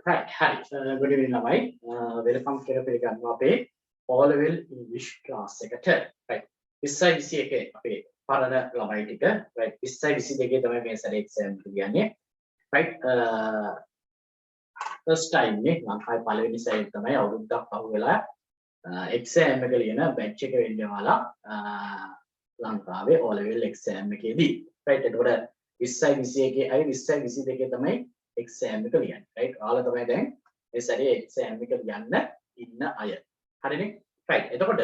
Right. Hi. Good evening, ළමයි. Welcome කියලා පිළිගන්නවා අපේ O level English class එකට. Right. 20යි 21 අපේ පරණ ළමයි ටික. Right. 20යි 22 තමයි මේ සැරේ exam එක කියන්නේ. Right. First time නේ ලංකාවේ පළවෙනි සැරේ තමයි අවුරුද්දක් පහුවෙලා exam එක ලියන batch එක වෙන්න යාලා ලංකාවේ O level exam එකේදී. Right. එතකොට 20යි 21 අය 20යි 22 තමයි exam එක ලියන්නේ. right ඔයාලා තමයි දැන් මේ සැරේ exam එක ලියන්න ඉන්න අය. හරිනේ? right එතකොට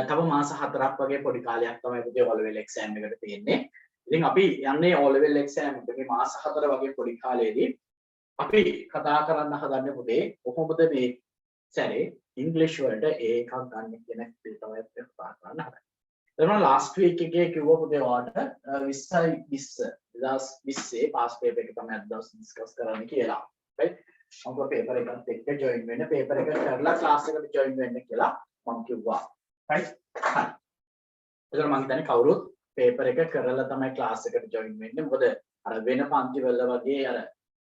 තව මාස 4ක් වගේ පොඩි කාලයක් තමයි පුතේ O level exam එකට තියෙන්නේ. ඉතින් අපි යන්නේ O level exam එකට මේ මාස 4 වගේ පොඩි කාලේදී අපි කතා කරන්න හදන්නේ පුතේ කොහොමද මේ සැරේ ඉංග්‍රීසි වලට A එකක් ගන්න කියන එක තමයි කතා කරන්න හදන්නේ. එතන last week එකේ කිව්ව පුතේ ඔයාලට 20යි 20 පාස් පේපර් එක තමයි අද දවස් ඩිස්කස් කරන්න කියලා. right මම පේපර් එකත් එක්ක ජොයින් වෙන්න පේපර් එක කරලා ක්ලාස් එකට ජොයින් වෙන්න කියලා මම කිව්වා. right හරි. එතන මම හිතන්නේ කවුරුත් පේපර් එක කරලා තමයි ක්ලාස් එකට ජොයින් වෙන්නේ. මොකද අර වෙන පන්ති වල වගේ අර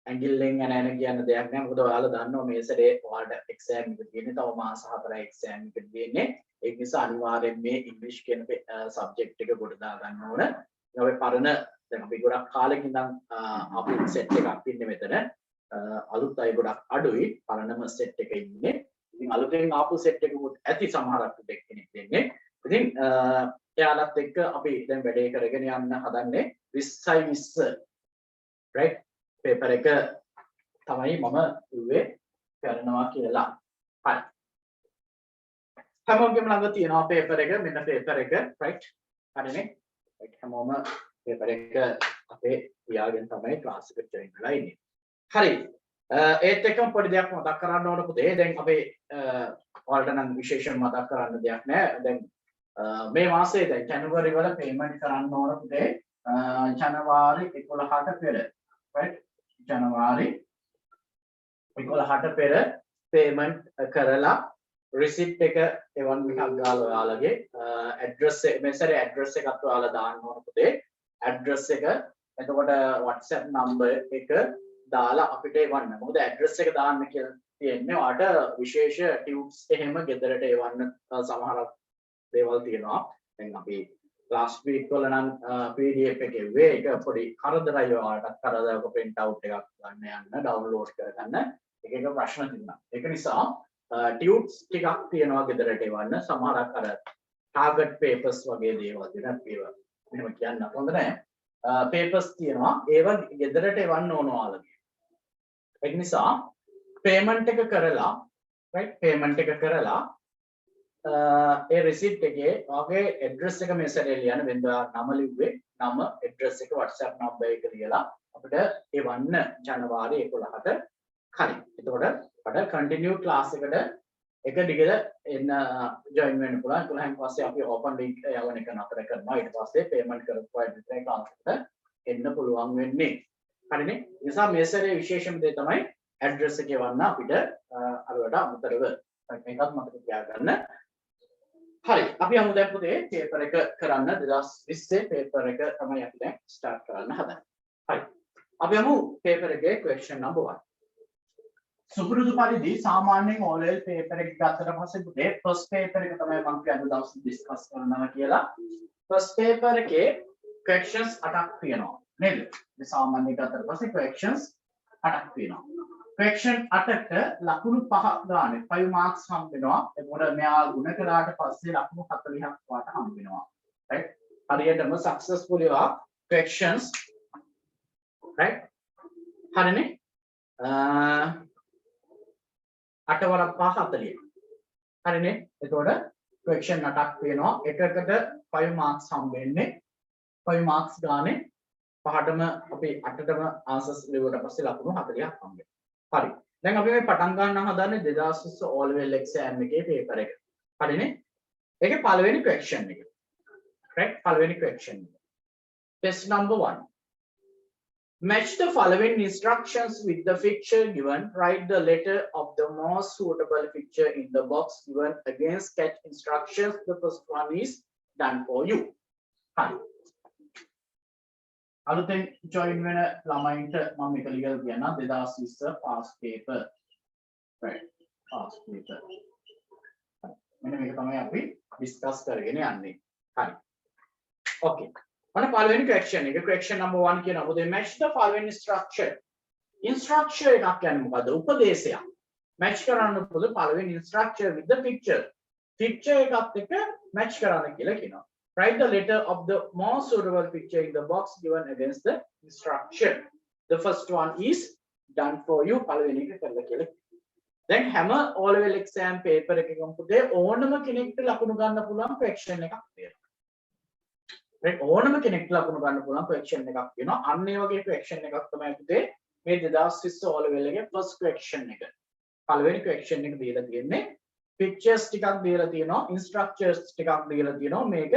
ඇඟිල්ලෙන් යන කියන දෙයක් නෑ. මොකද ඔයාලා දන්නවා මේ සැරේ ඔයාලට එක්සෑම් එක තියෙන්නේ. තව මාස 4යි එක්සෑම් එක තියෙන්නේ. ඒක නිසා අනිවාර්යෙන් මේ ඉංග්‍රීසි කියන සබ්ජෙක්ට් එක ගොඩ දා ගන්න ඕන. අපි පරණ දැන් අපි ගොඩක් කාලෙක ඉඳන් අපි සෙට් එකක් ඉන්නේ මෙතන. අලුත් අය ගොඩක් අඩුයි. පරණම සෙට් එකේ ඉන්නේ. ඉතින් අලුතෙන් ආපු සෙට් එකකුත් ඇති සමහරක් කෙනෙක් ඉන්නේ. ඉතින් එයාලත් එක්ක අපි දැන් වැඩේ කරගෙන යන්න හදන්නේ 20යි 20 right පේපර් එක තමයි මම කිව්වේ කරනවා කියලා. හරි. හැමෝගෙම ළඟ තියෙනවා පේපර් එක. මෙන්න පේපර් එක right හරිනේ. right හැමෝම පේපර් එක අපේ තියාගෙන තමයි ක්ලාස් එකට ජොයින් වෙලා ඉන්නේ. හරි. ඒත් එක්කම පොඩි දෙයක් මතක් කරන්න ඕන පුතේ. දැන් අපේ ඔයාලට නම් විශේෂයෙන් මතක් කරන්න දෙයක් නැහැ. දැන් මේ මාසේ දැන් ජනවාරි වල පේමන්ට් කරන්න ඕන පුතේ. ජනවාරි 11ට පෙර right ජනවාරි 11ට පෙර පේමන්ට් කරලා රිසිට් එක එවන් එකක් ගාලා ඔයාලගේ ඇඩ්‍රස් එක මේ සැරේ ඇඩ්‍රස් එකත් ඔයාලා දාන්න ඕන පුතේ. ඇඩ්‍රස් එක එතකොට WhatsApp නම්බර් එක දාලා අපිට එවන්න. මොකද ඇඩ්‍රස් එක දාන්න කියලා තියෙන්නේ ඔයාලට විශේෂ ටියුට්ස් එහෙම ගෙදරට එවන්න සමහරක් දේවල් තියෙනවා. දැන් අපි last week වල නම් PDF එකේ එව්වේ ඒක පොඩි කරදරයි ඔයාලට. කරදරයක print out එකක් ගන්න යන්න download කරගන්න එක එක ප්‍රශ්න තිබුණා. ඒක නිසා ටියුට්ස් ටිකක් තියෙනවා ගෙදරට එවන්න. සමහරක් අර target papers වගේ දේවල් දෙනවා. ඒවා මෙහෙම කියන්න හොඳ නැහැ. papers තියෙනවා. ඒවා ගෙදරට එවන්න ඕන ඔයාලගේ. ඒක නිසා payment එක කරලා right payment එක කරලා ඒ receipt එකේ ඔයාගේ address එක මේ සැරේ ලියන්න. වෙනදා නම ලිව්වේ නම address එක WhatsApp number එක ලියලා අපිට එවන්න ජනවාරි 11ට කලින්. එතකොට අපිට continue class එකට එක දිගට එන්න join වෙන්න පුළුවන්. 11න් පස්සේ අපි open link යවන එක නතර කරනවා. ඊට පස්සේ payment කරපුවා විතරයි class එකට එන්න පුළුවන් වෙන්නේ. හරිනේ? ඒ නිසා මේ සැරේ විශේෂම දේ තමයි address එක එවන්න අපිට අරවට අමතරව. මේකත් මතක තියාගන්න. හරි අපි යමු දැන් පුතේ පේපර් එක කරන්න 2020 පේපර් එක තමයි අපි දැන් ස්ටාර්ට් කරන්න හදන්නේ. හරි. අපි යමු පේපර් එකේ question number 1. සුපුරුදු පරිදි සාමාන්‍යයෙන් O level පේපර් එක ගත්තට පස්සේ පුතේ first paper එක තමයි මම අද දවසේ ඩිස්කස් කරනවා කියලා. first paper එකේ questions 8ක් තියෙනවා නේද? මේ සාමාන්‍යයෙන් ගත්තට පස්සේ questions 8ක් තියෙනවා. question 8ක ලකුණු 5 ගානේ 5 marks හම්බ වෙනවා. එතකොට මෙයා ගුණ කළාට පස්සේ ලකුණු 40ක් වාට හම්බ වෙනවා. right? හරියටම successfully questions right? හරිනේ? 8 වරක් 5 40. හරිනේ? එතකොට question 8ක් තියෙනවා. එකකට 5 marks හම්බ වෙන්නේ. 5 marks ගානේ පහටම අපි 8ටම answers ලියුවට පස්සේ ලකුණු 40ක් හම්බ වෙනවා. හරි. දැන් අපි මේ පටන් ගන්න හදන්නේ 2020 O level exam එකේ paper එක. හරිනේ? ඒකේ පළවෙනි question එක. right? පළවෙනි question එක. Test number 1. Match the following instructions with the picture given. Write the letter of the most suitable picture in the box given against sketch instructions. The first one is done for you. Hi. අලුතෙන් join වෙන ළමයින්ට මම මේක ලියලා කියන්නම් 2020 past paper right past paper මෙන්න මේක තමයි අපි discuss කරගෙන යන්නේ හරි okay ඔන්න පළවෙනි question එක question number 1 කියනවා මොකද match the following structure එකක් කියන්නේ මොකද්ද උපදේශයක් match කරන්න පොදු පළවෙනි structure with the picture එකත් එක්ක match කරන්න කියලා කියනවා write the letter of the most suitable picture in the box given against the instruction. The first one is done for you. පළවෙනි එක කරලා කියලා. දැන් හැම O level exam paper එකකම පුතේ ඕනම කෙනෙක්ට ලකුණු ගන්න පුළුවන් question එකක් තියෙනවා. right ඕනම කෙනෙක්ට ලකුණු ගන්න පුළුවන් question එකක් වෙනවා. අන්න ඒ වගේ question එකක් තමයි පුතේ මේ 2020 O level එකේ first question එක. පළවෙනි question එක දීලා තියෙන්නේ pictures ටිකක් දීලා තියෙනවා instructions ටිකක් දීලා තියෙනවා මේක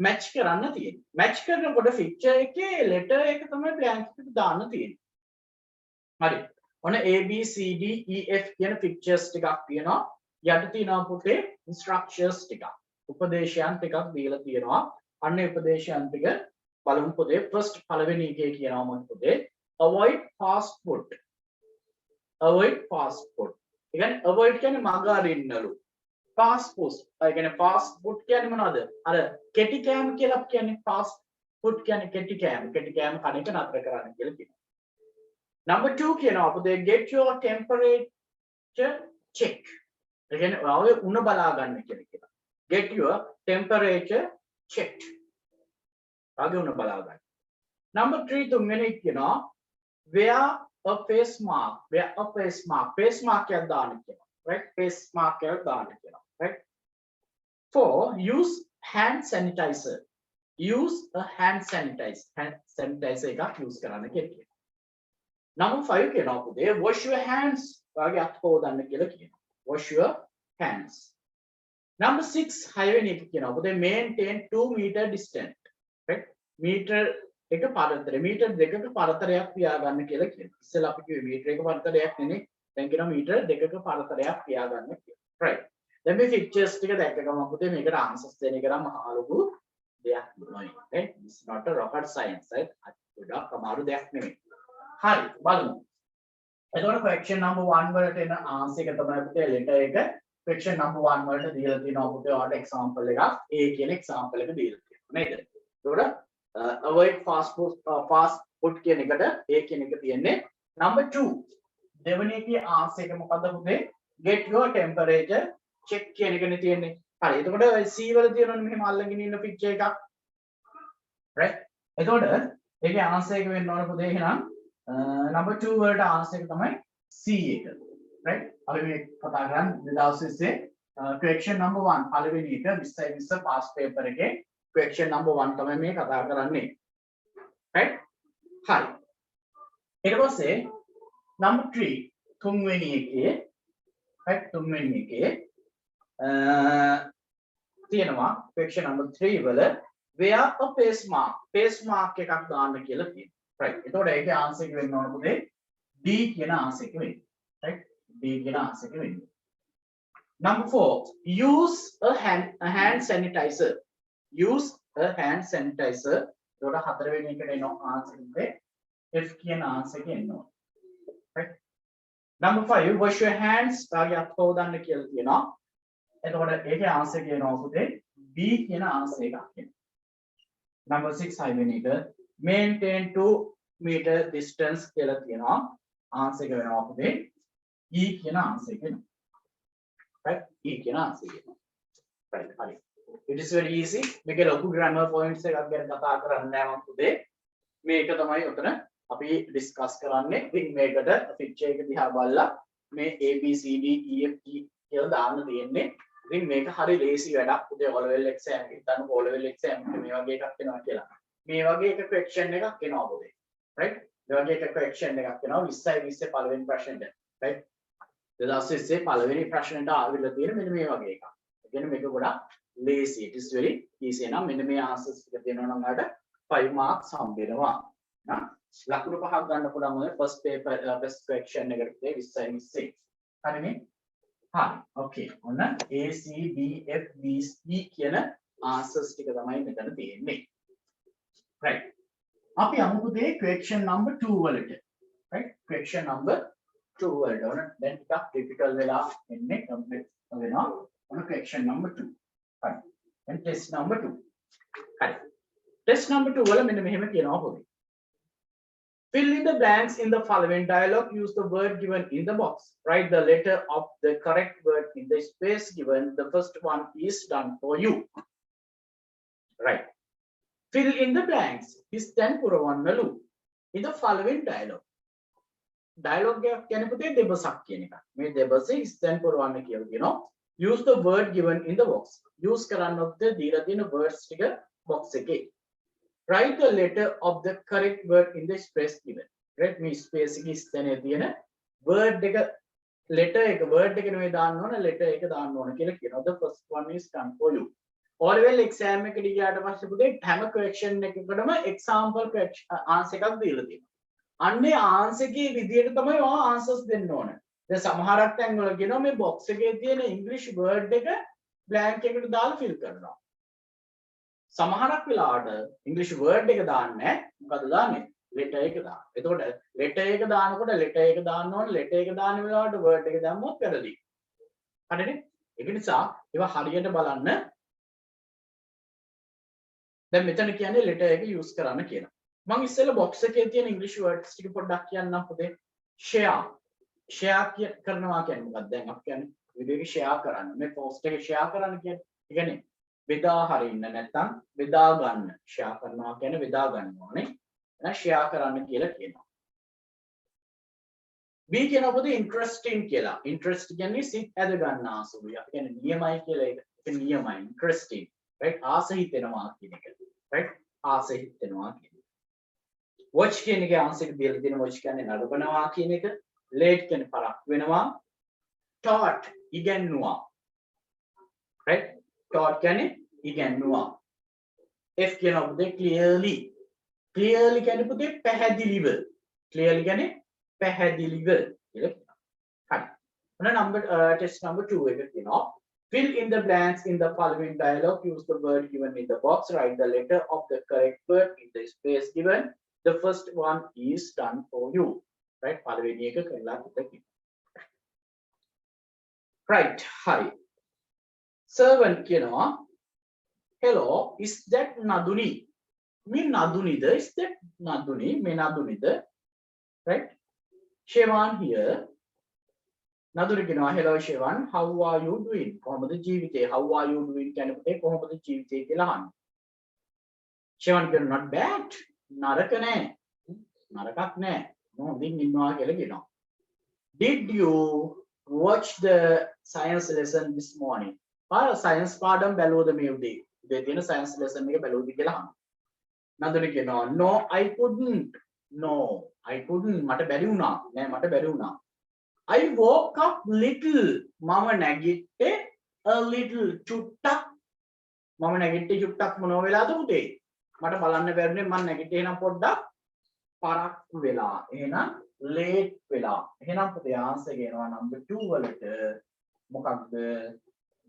match කරන්න තියෙන්නේ. match කරනකොට picture එකේ letter එක තමයි blank එකට දාන්න තියෙන්නේ. හරි. ඔන්න A B C D E F කියන pictures ටිකක් තියෙනවා. යට තියෙනවා පුතේ instructions ටිකක්. උපදේශයන් ටිකක් දීලා තියෙනවා. අන්න ඒ උපදේශයන් ටික බලමු පුතේ. first පළවෙනි එකේ කියනවා මම පුතේ avoid fast food. avoid fast food. ඒ කියන්නේ avoid කියන්නේ මග අරින්නලු. fast food. ඒ කියන්නේ fast food කියන්නේ මොනවද? අර කෙටි කෑම කියලා කියන්නේ fast food කියන්නේ කෙටි කෑම. කෙටි කෑම කන එක නතර කරන්න කියලා කියනවා. number 2 කියනවා පුතේ get your temperature check. ඒ කියන්නේ ඔයාගේ උණ බලා ගන්න කියලා කියනවා. get your temperature checked. ඔයාගේ උණ බලා ගන්න. number 3 තුන්වෙනි කියනවා wear a face mask. wear a face mask. face mask එකක් දාන්න කියනවා. right face mask එකක් දාන්න කියනවා. right 4 use hand sanitizer. use a hand sanitizer එකක් use කරන්න කියලා. number 5 කියනවා පුතේ wash your hands. ඔයාගේ අත් හොදන්න කියලා කියනවා. wash your hands. number 6 හයවෙනි එක කියනවා පුතේ maintain 2 meter distance. right meter එක පරතරය meter දෙකක පරතරයක් තියාගන්න කියලා කියනවා. ඉස්සෙල්ලා අපි කිව්වේ meter එක පරතරයක් නෙනේ. දැන් කියනවා meter දෙකක පරතරයක් තියාගන්න කියලා. right දැන් මේ pictures ටික දැක්ක ගමන් පුතේ මේකට answers දෙන එක නම් මහා ලොකු දෙයක් නෙවෙයි. right it's not a rocket science right ගොඩක් අමාරු දෙයක් නෙමෙයි. හරි බලමු. එතකොට question number 1 වලට එන answer එක තමයි පුතේ letter එක. question number 1 වලට දීලා තියෙනවා පුතේ ඔයාලට example එකක් A කියන example එක දීලා තියෙනවා නේද? එතකොට avoid fast food කියන එකට A කියන එක තියෙන්නේ. number 2 දෙවෙනි එකේ answer එක මොකද්ද පුතේ? get your temperature check කියන එකනේ තියෙන්නේ. හරි. එතකොට C වල තියෙනවනේ මෙහෙම අල්ලගෙන ඉන්න picture එකක්. right? එතකොට ඒකේ answer එක වෙන්න ඕන පුතේ එහෙනම් number 2 වලට answer එක තමයි C එක. right? අපි මේ කතා කරන්නේ 2020 question number 1 පළවෙනි එක 2020 past paper එකේ question number 1 තමයි මේ කතා කරන්නේ. right? හරි. ඊට පස්සේ number 3 තුන්වෙනි එකේ right තුන්වෙනි එකේ තියෙනවා question number 3 වල wear a face mask එකක් දාන්න කියලා තියෙනවා. right එතකොට ඒකේ answer එක වෙන්න ඕන පුතේ D කියන answer එක වෙන්නේ. right D කියන answer එක වෙන්නේ. number 4 use a hand sanitizer. use a hand sanitizer. එතකොට හතරවෙනි එකට එන answer එකේ F කියන answer එක එන්න ඕන. right number 5 wash your hands. ඔයාගේ අත් හොදන්න කියලා තියෙනවා. එතකොට ඒකේ answer එක එනවා පුතේ B කියන answer එකක් එනවා. number 6 හයවෙනි එක maintain 2 meter distance කියලා තියෙනවා. answer එක වෙනවා පුතේ E කියන answer එක එනවා. right E කියන answer එක එනවා. right හරි. it is very easy. මේක ලොකු grammar points එකක් ගැන කතා කරන්නේ නැහැ මම පුතේ. මේක තමයි උතන අපි discuss කරන්නේ. ඉතින් මේකට picture එක දිහා බලලා මේ A B C D E F G කියලා දාන්න තියෙන්නේ. ඉතින් මේක හරි ලේසි වැඩක් පුතේ O level exam එකේ. හිතන්න O level exam එකේ මේ වගේ එකක් එනවා කියලා. මේ වගේ එක question එකක් එනවා පුතේ. right? මේ වගේ එක question එකක් එනවා 20 පළවෙනි ප්‍රශ්නෙට. right? 2020 පළවෙනි ප්‍රශ්නෙට ආවිල්ලා තියෙන මෙන්න මේ වගේ එකක්. ඒ කියන්නේ මේක ගොඩක් lazy. it is very easy. නම් මෙන්න මේ answers ටික දෙනවා නම් ඔයාලට 5 marks හම්බ වෙනවා. ලකුණු 5ක් ගන්න පුළුවන් ඔය first paper first question එකට 20 හරිනේ. හරි. okay. ඔන්න A C D F B E කියන answers ටික තමයි මෙතන තියෙන්නේ. right. අපි යමු පුතේ question number 2 වලට. right? question number 2 වලට. ඔන්න දැන් ටිකක් difficult වෙලා එන්නේ complete වෙනවා. ඔන්න question number 2. හරි. දැන් test number 2. හරි. test number 2 වල මෙන්න මෙහෙම කියනවා පොතේ. Fill in the blanks in the following dialogue. Use the word given in the box. Write the letter of the correct word in the space given. The first one is done for you. Right. Fill in the blanks. Histan purawannallu. In the following dialogue. Dialogue කියන්නේ පුතේ දෙබසක් කියන එක. මේ දෙබස histan පුරවන්න කියලා කියනවා. Use the word given in the box. Use කරන්නොත් දීලා තියෙන words ටික box එකේ. Write the letter of the correct word in the space given. Right? මේ space එකේ ස්ථානයේ තියෙන word එක letter එක word එක නෙවෙයි දාන්න ඕන letter එක දාන්න ඕන කියලා කියනවා. The first one is done for you. O level exam එකට ගියාට පස්සේ පුතේ හැම question එකකටම example answer එකක් දීලා තියෙනවා. අන්නේ answer එකේ විදියට තමයි ඔයා answers දෙන්න ඕන. දැන් සමහරක් තැන් වල කියනවා මේ box එකේ තියෙන English word එක blank එකට දාලා fill කරනවා. සමහරක් වෙලාවට English word එක දාන්නේ නැහැ. මොකද දාන්නේ? letter එක දාන්න. එතකොට letter එක දානකොට letter එක දාන්න ඕනේ. letter එක දාන වෙලාවට word එක දැම්මොත් වැරදි. හරිනේ? ඒක නිසා ඒවා හරියට බලන්න. දැන් මෙතන කියන්නේ letter එක use කරන්න කියනවා. මම ඉස්සෙල්ලා box එකේ තියෙන English words ටික පොඩ්ඩක් කියන්නම් පුතේ. share. share කරනවා කියන්නේ මොකක්ද? දැන් අපි කියන්නේ වීඩියෝ එක share කරන්න. මේ post එක share කරන්න කියන්නේ. ඒ කියන්නේ බෙදා හරින්න නැත්නම් බෙදා ගන්න. share කරනවා කියන්නේ බෙදා ගන්න ඕනේ. එහෙනම් share කරන්න කියලා කියනවා. B කියනවා පොතේ interesting කියලා. interest කියන්නේ සිත් ඇද ගන්න ආසුලුයි. අපි කියන්නේ නියමයි කියලා ඒක. ඒක නියමයි interesting. right? ආස හිතෙනවා කියන එක. right? ආස හිතෙනවා කියන එක. watch කියන එකේ ආන්සර් එක දීලා තියෙන watch කියන්නේ නරඹනවා කියන එක. late කියන්නේ පරක් වෙනවා. taught ඉගෙනුවා. right? taught කියන්නේ ඉගෙනුවා. F කියනවා පුතේ clearly. clearly කියන්නේ පුතේ පැහැදිලිව. clearly කියන්නේ පැහැදිලිව කියලා කියනවා. හරි. ඔන්න number test number 2 එක කියනවා. Fill in the blanks in the following dialogue. Use the word given in the box. Write the letter of the correct word in the space given. The first one is done for you. Right? පළවෙනි එක කරලා පුතේ. Right. හරි. servant කියනවා hello is that naduni me nadunida is that naduni me nadunida right Shevan here naduni කියනවා hello Shevan how are you doing කොහොමද ජීවිතේ how are you doing කියන්නේ පුතේ කොහොමද ජීවිතේ කියලා අහන්න Shevan කියනවා not bad නරක නෑ නරකක් නෑ හොඳින් ඉන්නවා කියලා කියනවා did you watch the science lesson this morning science පාඩම් බැලුවද මේ උදේ? උදේ තියෙන science lesson එක බැලුවද කියලා අහනවා. නන්දනි කියනවා no I couldn't. No I couldn't. මට බැරි වුණා. නෑ මට බැරි වුණා. I woke up little. මම නැගිට්ටේ a little චුට්ටක්. මම නැගිට්ටේ චුට්ටක් මොනවා වෙලාද උදේ? මට බලන්න බැරිනේ මම නැගිටේ නම් පොඩ්ඩක් පරක් වෙලා. එහෙනම් late වෙලා. එහෙනම් පුතේ ආන්සර් කියනවා number 2 වලට මොකක්ද?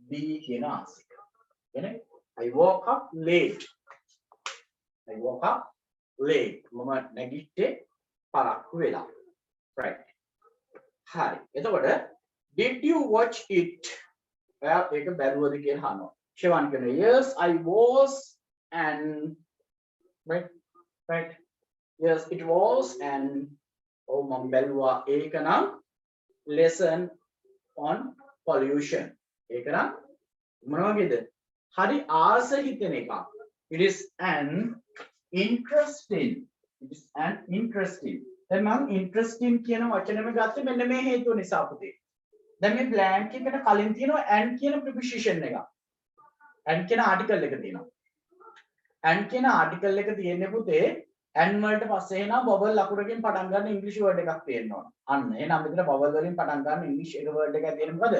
B කියන ආන්සර් එක. එනේ I woke up late. I woke up late. මම නැගිට්ටේ පරක් වෙලා. right. හරි. එතකොට did you watch it? ඔයා ඒක බැලුවද කියලා අහනවා. ශිවන් කියනවා yes I was and right right yes it was and oh මම බැලුවා ඒක නම් lesson on pollution. ඒක නම් මොන වගේද? හරි ආස හිතෙන එකක්. It is an interesting. It is an interesting. දැන් මම interesting කියන වචනේම ගත්තේ මෙන්න මේ හේතුව නිසා පුතේ. දැන් මේ blank එකට කලින් තියෙනවා and කියන preposition එක. and කියන article එක තියෙනවා. and කියන article එක තියෙන්නේ පුතේ and වලට පස්සේ එනවා vowel ලකුණකින් පටන් ගන්න English word එකක් තියෙන්න ඕන. අන්න එහෙනම් මෙතන vowel වලින් පටන් ගන්න English එක word එකක් තියෙන්නේ මොකද?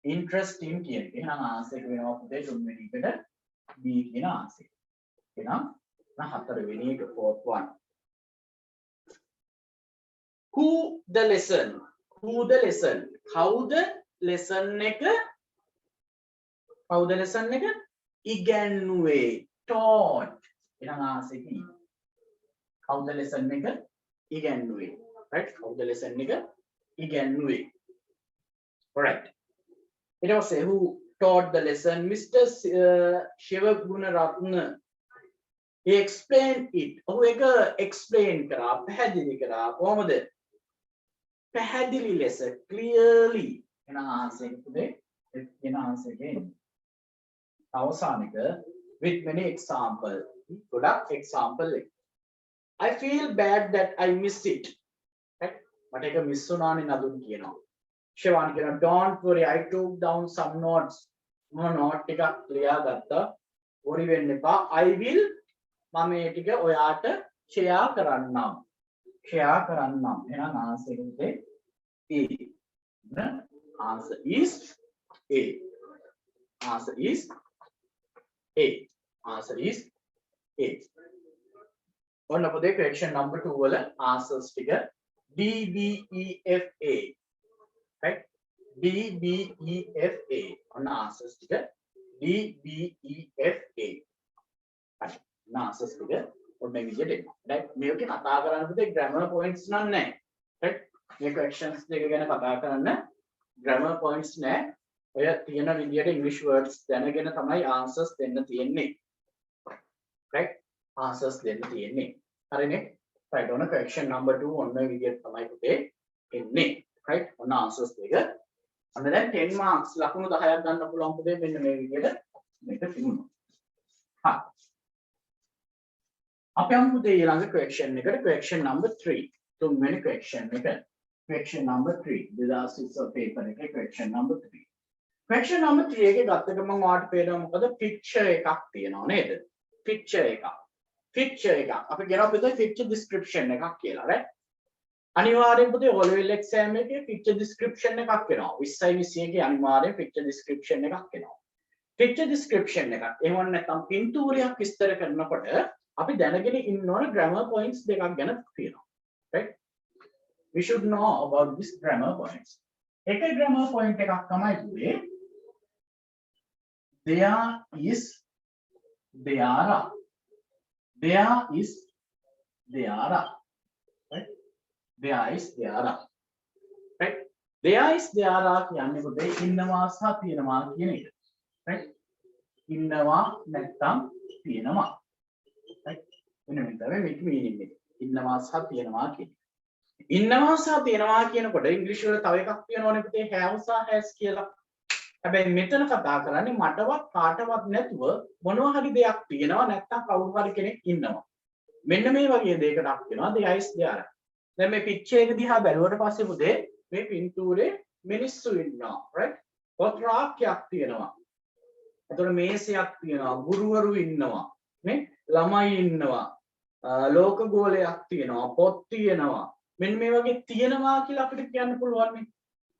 interesting කියන එක. එහෙනම් ආන්සර් එක වෙනවා පුතේ තුන්වෙනි එකට B කියන ආන්සර්. එහෙනම් හතරවෙනි එක fourth one. Who the lesson? Who the lesson? How the lesson එක ඉගෙනුවේ taught. එහෙනම් ආන්සර් එක කවුද lesson එක ඉගෙනුවේ right කවුද lesson එක ඉගෙනුවේ alright ඊට පස්සේ who taught the lesson Mr. Shivagunaratna he explained it ඔහු ඒක explain කරා පැහැදිලි කරා කොහොමද පැහැදිලි ලෙස clearly එන answer එකේ එන answer එකේ අවසානික with many example ගොඩක් example එක I feel bad that I missed it right මට ඒක miss වුණානේ නදුන් කියනවා ශිවාන් කියනවා don't worry I took down some notes මම note ටිකක් ලියා ගත්තා worry වෙන්න එපා I will මම මේ ටික ඔයාට share කරන්නම් එහෙනම් answer එකේ A the answer is A answer is A answer is A ඔන්න පොතේ question number 2 වල answers ටික D B E F A right D B E F A ඔන්න answers ටික D B E F A හරි answers ටික ඔන්න මේ විදිහට එනවා right මේකේ කතා කරන්න පුතේ grammar points නම් නැහැ right මේ questions දෙක ගැන කතා කරන්න grammar points නැහැ ඔය තියෙන විදිහට english words දැනගෙන තමයි answers දෙන්න තියෙන්නේ right answers දෙන්න තියෙන්නේ හරිනේ right ඔන්න question number 2 ඔන්න මේ විදිහට තමයි පුතේ එන්නේ right ඔන්න answers දෙක අන්න දැන් 10 marks ලකුණු 10ක් ගන්න පුළුවන් පුතේ මෙන්න මේ විදිහට මේක තිබුණා හරි අපි යමු පුතේ ඊළඟ question එකට question number 3 තුන්වෙනි question එක question number 3 2006 paper එකේ question number 3 question number 3 එකේ ගත්ත ගමන් ඔයාලට පේනවා මොකද picture එකක් තියෙනවා නේද picture එකක් අපි කියනවා පුතේ picture description එකක් කියලා right අනිවාර්යෙන් පුතේ O level exam එකේ picture description එකක් එනවා 20යි 21 ගේ අනිවාර්යෙන් picture description එකක් එනවා picture description එකක් එහෙම නැත්නම් පින්තූරයක් විස්තර කරනකොට අපි දැනගෙන ඉන්න ඕන grammar points දෙකක් ගැන තියෙනවා right we should know about this grammar points එක grammar point එකක් තමයි පුතේ there is there are right there is there are right there is there are කියන්නේ පුතේ ඉන්නවා සහ තියෙනවා කියන එක right ඉන්නවා නැත්නම් තියෙනවා right වෙන මෙතන මේක meaning එක ඉන්නවා සහ තියෙනවා කියන ඉන්නවා සහ තියෙනවා කියනකොට ඉංග්‍රීසි වල තව එකක් තියෙනවනේ පුතේ have සහ has කියලා හැබැයි මෙතන කතා කරන්නේ මටවත් කාටවත් නැතුව මොනවා හරි දෙයක් තියෙනවා නැත්නම් කවුරු හරි කෙනෙක් ඉන්නවා මෙන්න මේ වගේ දෙයකට කියනවා there is there දැන් මේ පික්චර් එක දිහා බැලුවට පස්සේ පුතේ මේ පින්තූරේ මිනිස්සු ඉන්නවා right පොත් රාක්කයක් තියෙනවා එතකොට මේසයක් තියෙනවා ගුරුවරු ඉන්නවා නේ ළමයි ඉන්නවා ලෝක ගෝලයක් තියෙනවා පොත් තියෙනවා මෙන්න මේ වගේ තියෙනවා කියලා අපිට කියන්න පුළුවන් නේ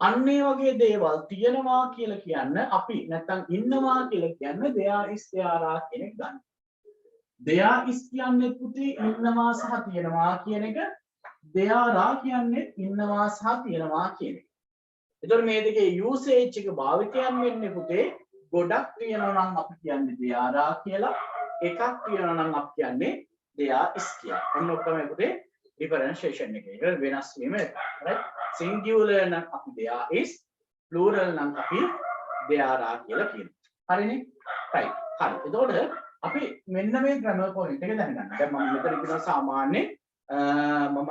අන්න ඒ වගේ දේවල් තියෙනවා කියලා කියන්න අපි නැත්තම් ඉන්නවා කියලා කියන්න there is there are කියන එක ගන්න. there is කියන්නේ පුතේ ඉන්නවා සහ තියෙනවා කියන එක there are කියන්නේ ඉන්නවා සහ තියෙනවා කියන එක. ඒතකොට මේ දෙකේ usage එක භාවිතයන් වෙන්නේ පුතේ ගොඩක් තියෙනවා නම් අපි කියන්නේ there are කියලා එකක් තියෙනවා නම් අපි කියන්නේ there is කියලා. ඔන්න ඔක තමයි පුතේ differentiation එක. ඒක වෙනස් වීම right singular නම් අපි there is plural නම් අපි there are කියලා කියනවා. හරිනේ? right. හරි. එතකොට අපි මෙන්න මේ grammar point එක දැනගන්න. දැන් මම මෙතන කියනවා සාමාන්‍ය මම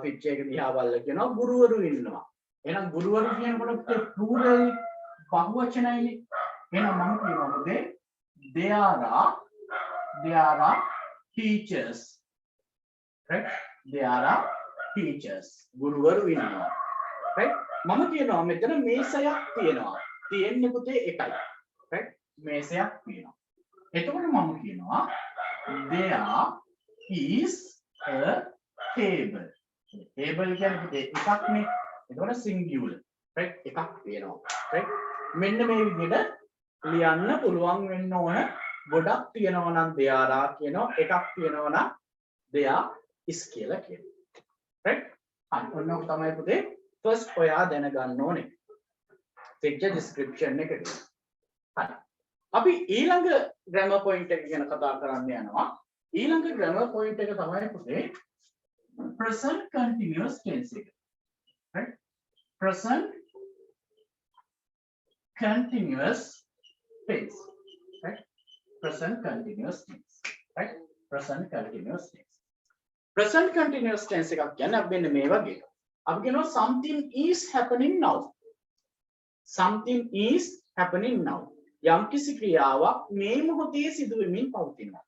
picture එක දිහා බලලා කියනවා ගුරුවරු ඉන්නවා. එහෙනම් ගුරුවරු කියනකොට plural බහුවචනයිනේ. එහෙනම් මම කියනවා පුතේ there are teachers. right? there are teachers ගුරුවරු ඉන්නවා right මම කියනවා මෙතන මේසයක් තියෙනවා තියෙන්නේ පුතේ එකයි right මේසයක් තියෙනවා එතකොට මම කියනවා there is a table table කියන්නේ පුතේ එකක් නේ එතකොට singular right එකක් තියෙනවා right මෙන්න මේ විදිහට ලියන්න පුළුවන් වෙන්න ඕන ගොඩක් තියෙනවා නම් there are කියනවා එකක් තියෙනවා නම් there is කියලා කියනවා right හරි ඔන්න ඔක තමයි පුතේ first ඔයා දැනගන්න ඕනේ picture description එකට හරි අපි ඊළඟ grammar point එක ගැන කතා කරන්න යනවා ඊළඟ grammar point එක තමයි පුතේ present continuous tense එක. right? present continuous tense. right? present continuous tense. right? present continuous tense. present continuous tense එකක් කියන්නේ අපි මෙන්න මේ වගේ. අපි කියනවා something is happening now. something is happening now. යම්කිසි ක්‍රියාවක් මේ මොහොතේ සිදු වෙමින් පවතිනවා.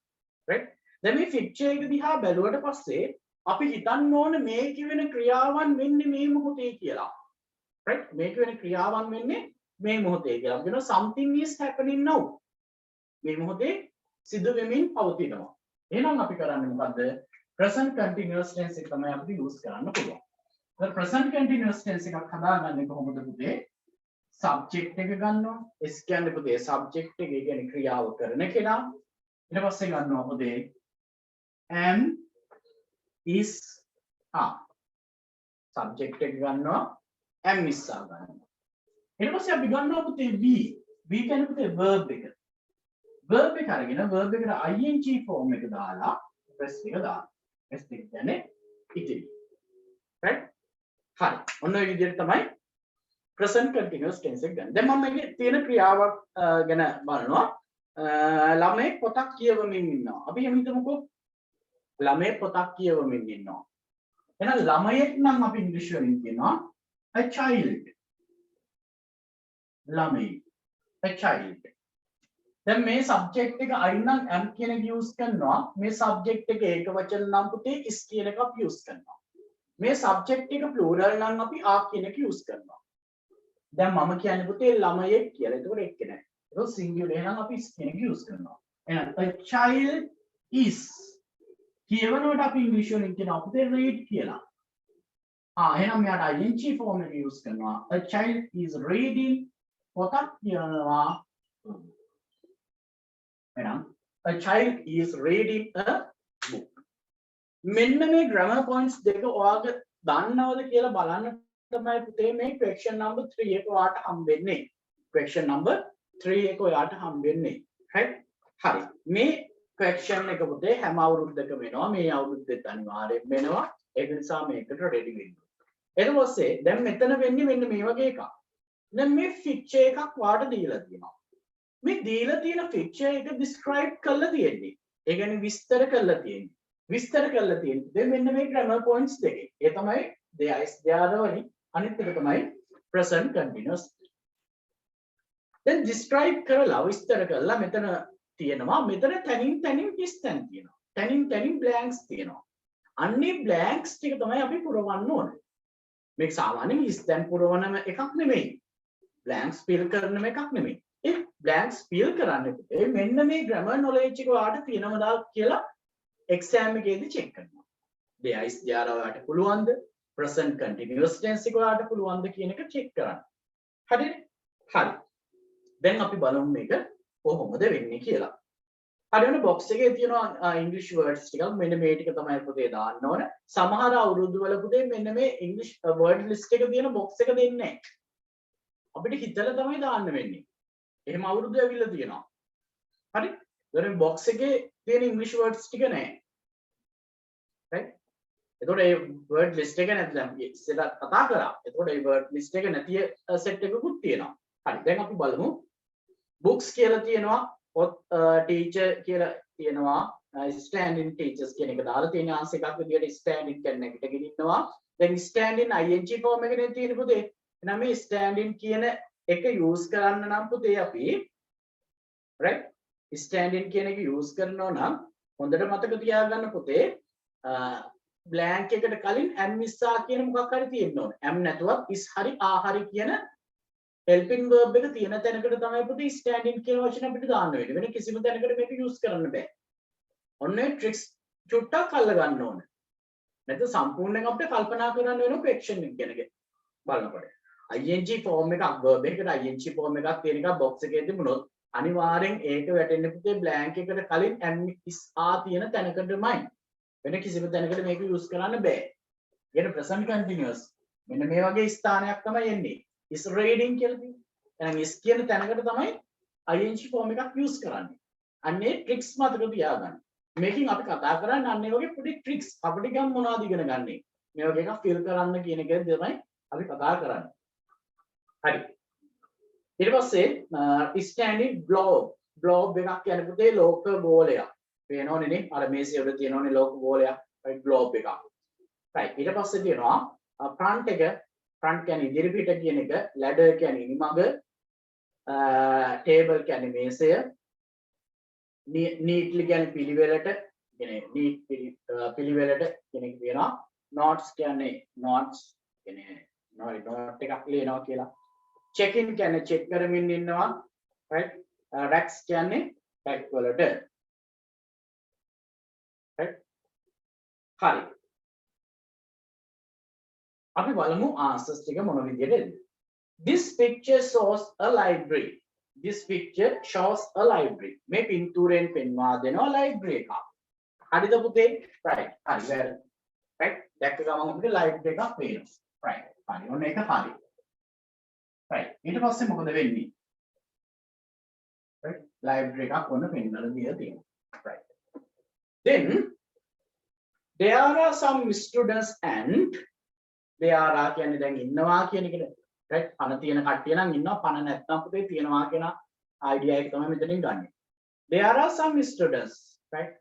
right? දැන් මේ picture එක දිහා බැලුවට පස්සේ අපි හිතන්න ඕන මේ කියවෙන ක්‍රියාවන් වෙන්නේ මේ මොහොතේ කියලා. right? මේ කියවෙන ක්‍රියාවන් වෙන්නේ මේ මොහොතේ කියලා. අපි කියනවා something is happening now. මේ මොහොතේ සිදු වෙමින් පවතිනවා. එහෙනම් අපි කරන්නේ මොකද්ද? present continuous tense එක තමයි අපිට use කරන්න පුළුවන්. දැන් present continuous tense එකක් හදාගන්නේ කොහොමද පුතේ? subject එක ගන්නවා. S කියන්නේ පුතේ subject එක, ඒ කියන්නේ ක්‍රියාව කරන කෙනා. ඊට පස්සේ ගන්නවා පුතේ am is are. subject එක ගන්නවා am is are ගන්නවා. ඊට පස්සේ අපි ගන්නවා පුතේ be. be කියන්නේ පුතේ verb එක. verb එක අරගෙන verb එකට ing form එක දාලා press එක දානවා. press එක කියන්නේ ඉතිරි. right? හරි. ඔන්න ඔය විදිහට තමයි present continuous tense එක ගන්න. දැන් මම මේකේ තියෙන ක්‍රියාවක් ගැන බලනවා. ළමයෙක් පොතක් කියවමින් ඉන්නවා. අපි එහෙම හිතමුකෝ. ළමයෙක් පොතක් කියවමින් ඉන්නවා. එහෙනම් ළමයෙක් නම් අපි ඉංග්‍රීසි වලින් කියනවා a child. ළමයි. a child. දැන් මේ subject එක අයින් නම් am කියන එක use කරනවා. මේ subject එක ඒක වචන නම් පුතේ is කියන එක අපි use කරනවා. මේ subject එක plural නම් අපි are කියන එක use කරනවා. දැන් මම කියන්නේ පුතේ ළමයෙක් කියලා. ඒකට එක්ක නැහැ. ඒක singular එහෙනම් අපි is කියන එක use කරනවා. එහෙනම් a child is කියවනකොට අපි ඉංග්‍රීසි වලින් කියනවා පුතේ read කියලා. එහෙනම් මෙයාට ing form එක use කරනවා. a child is reading පොතක් කියවනවා. එහෙනම් a child is reading a book. මෙන්න මේ grammar points දෙක ඔයාගේ දන්නවද කියලා බලන්න තමයි පුතේ මේ question number 3 එක ඔයාට හම්බෙන්නේ. question number 3 එක ඔයාට හම්බෙන්නේ. right? හරි. මේ question එක පුතේ හැම අවුරුද්දකම වෙනවා. මේ අවුරුද්දෙත් අනිවාර්යෙන් වෙනවා. ඒක නිසා මේකට ready වෙන්න. ඊට පස්සේ දැන් මෙතන වෙන්නේ මෙන්න මේ වගේ එකක්. දැන් මේ picture එකක් වාට දීලා තියෙනවා. මේ දීලා තියෙන picture එක describe කරලා තියෙන්නේ. ඒ කියන්නේ විස්තර කරලා තියෙන්නේ. විස්තර කරලා තියෙන්නේ. දැන් මෙන්න මේ grammar points දෙකේ. ඒ තමයි there is there වලින් අනිත් එක තමයි present continuous. දැන් describe කරලා විස්තර කරලා මෙතන තියෙනවා. මෙතන තනින් his තැන් තියෙනවා. තනින් blanks තියෙනවා. අන්නේ blanks ටික තමයි අපි පුරවන්න ඕනේ. මේක සාමාන්‍යයෙන් his තැන් පුරවනම එකක් නෙමෙයි. blanks fill කරන එකක් නෙමෙයි. ඒ blanks fill කරන්නේ මෙන්න මේ grammar knowledge එක ඔයාලට තියෙනවද කියලා exam එකේදී check කරනවා. there is there ඔයාලට පුළුවන්ද? present continuous tense එක ඔයාලට පුළුවන්ද කියන එක check කරන්න. හරිද? හරි. දැන් අපි බලමු මේක කොහොමද වෙන්නේ කියලා. හරියන box එකේ තියෙනවා English words ටිකක්. මෙන්න මේ ටික තමයි පුතේ දාන්න ඕන. සමහර අවුරුදු වල පුතේ මෙන්න මේ English word list එක තියෙන box එක දෙන්නේ නැහැ. අපිට හිතලා තමයි දාන්න වෙන්නේ. එහෙම අවුරුදු ඇවිල්ලා තියෙනවා. හරි? දැන් box එකේ තියෙන English words ටික නැහැ. right? එතකොට ඒ word list එක නැත්නම් ඉස්සෙල්ලා කතා කරා. එතකොට ඒ word list එක නැති set එකකුත් තියෙනවා. හරි. දැන් අපි බලමු. books කියලා තියෙනවා. teacher කියලා තියෙනවා. standing teachers කියන එක දාලා තියෙන answer එකක් විදියට standing කියන නැගිටගෙන ඉන්නවා. දැන් standing ing form එකනේ තියෙන පුතේ. එහෙනම් මේ standing කියන එක use කරන්න නම් පුතේ අපි right standing කියන එක use කරනවා නම් හොඳට මතක තියාගන්න පුතේ blank එකට කලින් am is are කියන මොකක් හරි තියෙන්න ඕනේ. am නැතුවත් is හරි are හරි කියන helping verb එක තියෙන තැනකට තමයි පුතේ standing කියන වචන අපිට දාන්න වෙන්නේ. වෙන කිසිම තැනකට මේක use කරන්න බෑ. ඔන්න ඒ tricks චුට්ටක් අල්ල ගන්න ඕනේ. නැත්නම් සම්පූර්ණයෙන් අපිට කල්පනා කරන්න වෙනවා question එක ගැන බලනකොට. ing form එකක් verb එකකට ing form එකක් තියෙන එක box එකේ තිබුණොත් අනිවාර්යෙන් ඒක වැටෙන්නේ පුතේ blank එකට කලින් am is are තියෙන තැනකටමයි. වෙන කිසිම තැනකට මේක use කරන්න බෑ. කියන present continuous මෙන්න මේ වගේ ස්ථානයක් තමයි එන්නේ. is reading කියලා තියෙන්නේ. එහෙනම් is කියන තැනකට තමයි ing form එකක් use කරන්නේ. අන්නේ tricks මතක තියාගන්න. මේකෙන් අපි කතා කරන්නේ අන්න ඒ වගේ පොඩි ට්‍රික්ස් අපිට ගම් මොනවද ඉගෙන ගන්න. මේ වගේ එකක් ෆිල් කරන්න කියන එක තමයි අපි කතා කරන්නේ. හරි. ඊට පස්සේ ස්ටෑන්ඩින් ග්ලෝබ් එකක් කියන්නේ පුතේ ලෝක ගෝලයක්. පේනවනේ නේ? අර මේසෙ උඩ තියෙනවනේ ලෝක ගෝලයක්. right ග්ලෝබ් එකක්. right ඊට පස්සේ තියෙනවා ෆ්‍රන්ට් එක ෆ්‍රන්ට් කියන්නේ ඉදිරිපිට කියන එක, ලැඩර් කියන්නේ ඉනිමග, ටේබල් කියන්නේ මේසය, නීට්ලි කියන්නේ පිළිවෙලට, කියන්නේ නීට් පිළිවෙලට කියන එක කියනවා. notes කියන්නේ notes කියන්නේ note එකක් ලියනවා කියලා. check in කියන්නේ check කරමින් ඉන්නවා. right racks කියන්නේ rack වලට. right හරි. අපි බලමු answers ටික මොන විදිහටද. This picture shows a library. This picture shows a library. මේ පින්තූරයෙන් පෙන්වා දෙනවා library එකක්. හරිද පුතේ? right. හරි වැරදි. right දැක්ක ගමන් අපිට library එකක් පේනවා. right. හරි. ඔන්න ඒක හරි. right. ඊට පස්සේ මොකද වෙන්නේ? right library එකක් ඔන්න පෙන්වලා දීලා තියෙනවා. right. Then there are some students and there are කියන්නේ දැන් ඉන්නවා කියන එකනේ. right පණ තියෙන කට්ටිය නම් ඉන්නවා, පණ නැත්නම් පුතේ තියනවා කියන idea එක තමයි මෙතනින් ගන්නෙ. there are some students right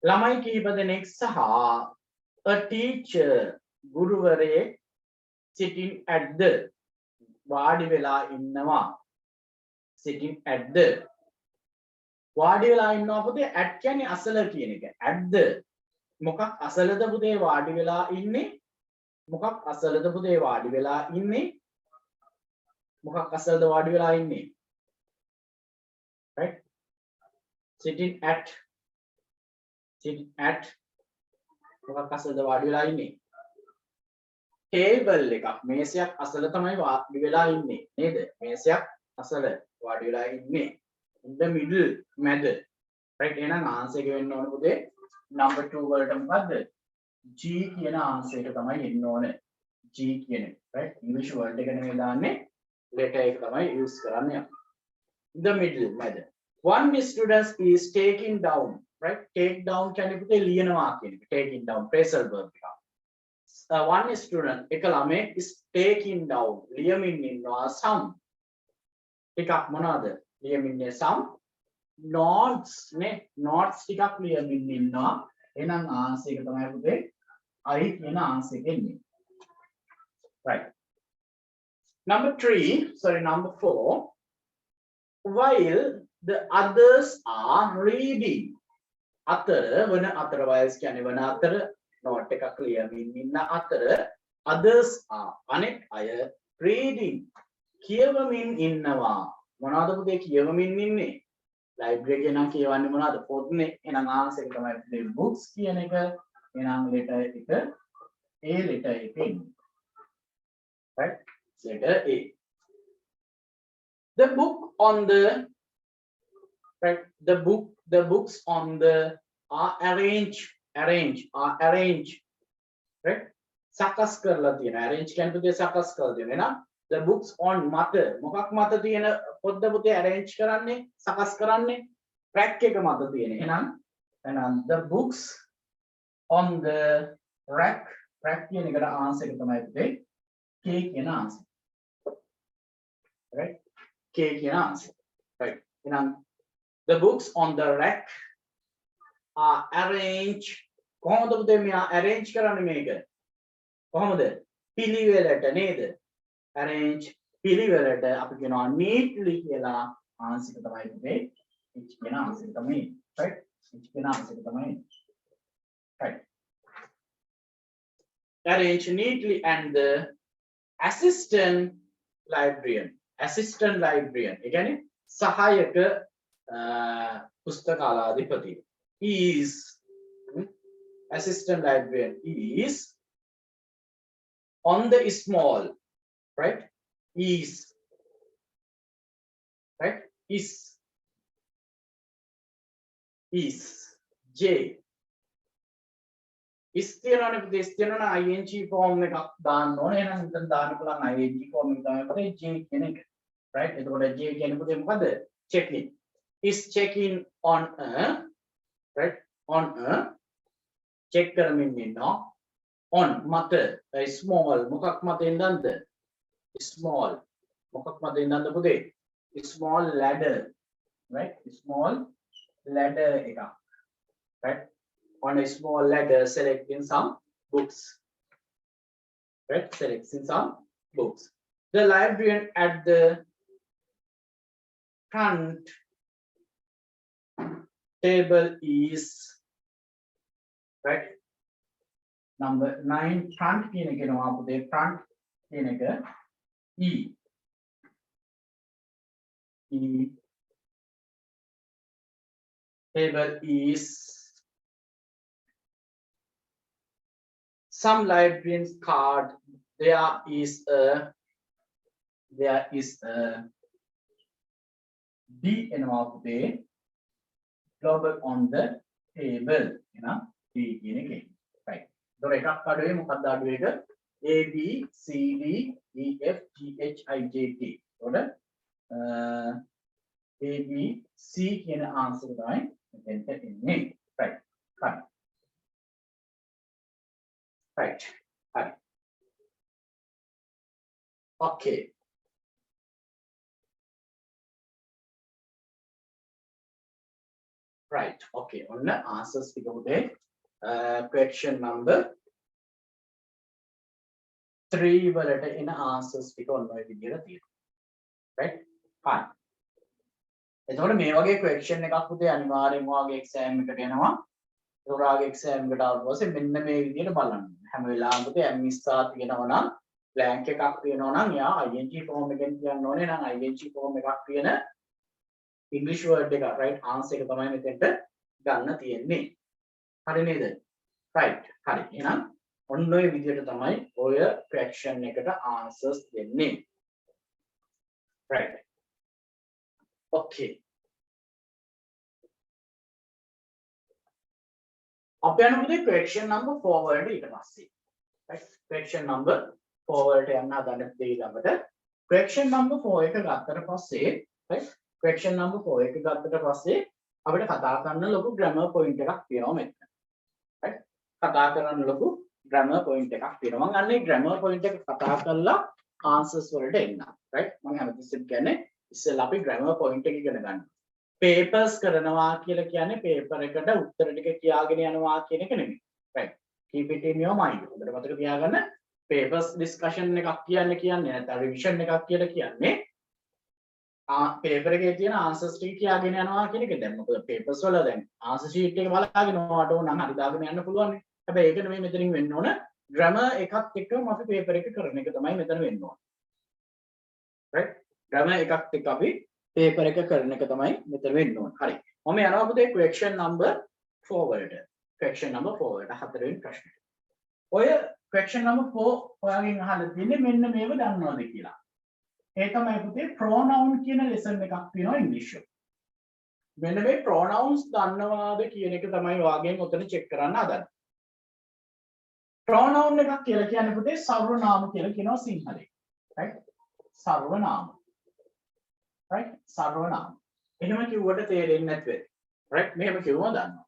ළමයි කීප දෙනෙක් සහ a teacher ගුරුවරයෙක් sitting at the වාඩි වෙලා ඉන්නවා. sitting at the වාඩි වෙලා ඉන්නවා පුතේ. at කියන්නේ අසල කියන එක. at the මොකක් අසලද පුතේ වාඩි වෙලා ඉන්නේ? මොකක් අසලද පුතේ වාඩි වෙලා ඉන්නේ? මොකක් අසලද වාඩි වෙලා ඉන්නේ? right sitting at මොකක් අසලද වාඩි වෙලා ඉන්නේ? table එකක් මේසයක් අසල තමයි වාඩි වෙලා ඉන්නේ නේද? මේසයක් අසල වාඩි වෙලා ඉන්නේ. in the middle මැද. right එහෙනම් ආන්සර් එක වෙන්න ඕනේ පුතේ number 2 වලට මොකද්ද? G කියන ආන්සර් එක තමයි එන්න ඕනේ. G කියන එක. right English word එක නෙමෙයි දාන්නේ. letter එක තමයි use කරන්නේ. the middle මැද. one student is taking down. right take down කියන්නේ පුතේ ලියනවා කියන එක. taking down phrasal verb එක. one student එක ළමෙක් is taking down ලියමින් ඉන්නවා some එකක් මොනවාද? ලියමින්නේ some notes නේ. notes ටිකක් ලියමින් ඉන්නවා. එහෙනම් ආන්සර් එක තමයි පුතේ I කියන ආන්සර් එක එන්නේ. right number 4 while the others are reading. අතර වන අතර වයස් කියන්නේ වන අතර note එකක් ලියමින් ඉන්න අතර others are අනෙක් අය reading කියවමින් ඉන්නවා. මොනවද පුතේ කියවමින් ඉන්නේ? library එකේ නම් කියවන්නේ මොනවද? පොත්නේ. එහෙනම් ආන්සර් එක තමයි පුතේ books කියන එක. එහෙනම් letter එක A letter එක එන්නේ. right letter A. the book on the right the books on the are arranged right සකස් කරලා තියෙන. arrange කියන්නේ පුතේ සකස් කරලා තියෙන. එහෙනම් the books on මත මොකක් මත තියෙන පොත්ද පුතේ arrange කරන්නේ සකස් කරන්නේ? rack එක මත තියෙන. එහෙනම් the books on the rack කියන එකට ආන්සර් එක තමයි පුතේ K කියන ආන්සර්. right K කියන ආන්සර්. right එහෙනම් the books on the rack are arranged. කොහොමද පුතේ මෙයා arrange කරන්නේ මේක? කොහොමද? පිළිවෙලට නේද? arrange පිළිවෙලට අපි කියනවා neatly කියලා. ආන්සර් එක තමයි පුතේ H කියන ආන්සර් එක තමයි. right H කියන ආන්සර් එක තමයි. right arrange neatly and the assistant librarian ඒ කියන්නේ සහායක පුස්තකාලාධිපති is assistant librarian is on the small right is right is J is තියනවනේ පුතේ. තියනවනේ ing form එකක් දාන්න ඕනේ. එහෙනම් මෙතන දාන්න පුළුවන් ing form එක තමයි පුතේ J කියන එක. right එතකොට J කියන්නේ පුතේ මොකද? check in is checking on a right check කරමින් ඉන්නවා. On මත small මොකක් මතින්ද small මොකක් මතින්ද පුතේ small ladder, right? Small ladder එකක්, right? On a small ladder selecting some books, right? Selecting some books. The librarian at the front table is, right? Number 9 front කියන එක එනවා පුතේ front කියන එක E table is some librarian's card. There is a D එනවා පුතේ global on the table එනවා D කියන එකේ, right? ඒතොර එකක් අඩුවේ මොකක්ද අඩුව එක A B C D E F G H I J K. ඒතොර A B C කියන answer තමයි මෙතෙන්ට එන්නේ, right? Right. Okay. Right. Okay. On the answers we go there. Question number 3 වලට එන answers ටික ඔන්න ඔය විදිහට තියෙනවා. Right? Fine. එතකොට මේ වගේ question එකක් පුතේ අනිවාර්යෙන්ම ඔයාගේ exam එකට එනවා. ඒක ඔයාගේ exam එකට ආවට පස්සේ මෙන්න මේ විදිහට බලන්න. හැම වෙලාවෙම පුතේ M-star තියෙනවා නම් blank එකක් තියෙනවා නම් එයා ing form එකෙන් කියන්න ඕනේ නම් ing form එකක් තියෙන English word එක, right? answer එක තමයි මෙතෙන්ට ගන්න තියෙන්නේ. හරි නේද? right. හරි. එහෙනම් ඔන්න ඔය විදිහට තමයි ඔය question එකට answers දෙන්නේ. right. okay. අපි යන පුතේ question number 4 වලට ඊට පස්සේ. right. question number 4 වලට යන්න හදන දේ ළඟට question number 4 එක ගත්තට පස්සේ, right? question number 4 එක ගත්තට පස්සේ අපිට කතා කරන්න ලොකු grammar point එකක් තියෙනවා මෙතන. right? කතා කරන්න ලොකු grammar point එකක් තියෙනවා. මම අන්නේ grammar point එක කතා කරලා answers වලට එන්න. right? මම හැමතිස්සෙම කියන්නේ ඉස්සෙල්ලා අපි grammar point එක ඉගෙන ගන්න. papers කරනවා කියලා කියන්නේ paper එකට උත්තර ටික කියාගෙන යනවා කියන එක නෙමෙයි. right? keep it in your mind. හොඳට මතක තියාගන්න papers discussion එකක් කියන්නේ නැත්නම් revision එකක් කියලා කියන්නේ paper එකේ තියෙන answers ටික කියාගෙන යනවා කියන එක. දැන් මොකද papers වල දැන් answer sheet එක බලාගෙන ඔයාට ඕන නම් හරි දාගෙන යන්න පුළුවන් නේ. හැබැයි ඒක නෙමෙයි මෙතනින් වෙන්න ඕන. grammar එකත් එක්කම අපි paper එක කරන එක තමයි මෙතන වෙන්න ඕන. right? grammar එකත් එක්ක අපි paper එක කරන එක තමයි මෙතන වෙන්න ඕන. හරි. මම යනවා පුතේ question number 4 වලට. question number 4 වලට හතරවෙනි ප්‍රශ්නෙට. ඔය question number 4 ඔයාගෙන් අහලා තියෙන්නේ මෙන්න මේව දන්නවද කියලා. ඒ තමයි පුතේ pronoun කියන lesson එකක් තියෙනවා English එකේ. මෙන්න මේ pronouns දන්නවාද කියන එක තමයි ඔයාගෙන් උතන check කරන්න හදන්නේ. pronoun එකක් කියලා කියන්නේ පුතේ සර්වනාම කියලා කියනවා සිංහලෙන්. right? සර්වනාම. right? සර්වනාම. එහෙම කිව්වට තේරෙන්නේ නැත්නම් right? මෙහෙම කිව්වම දන්නවා.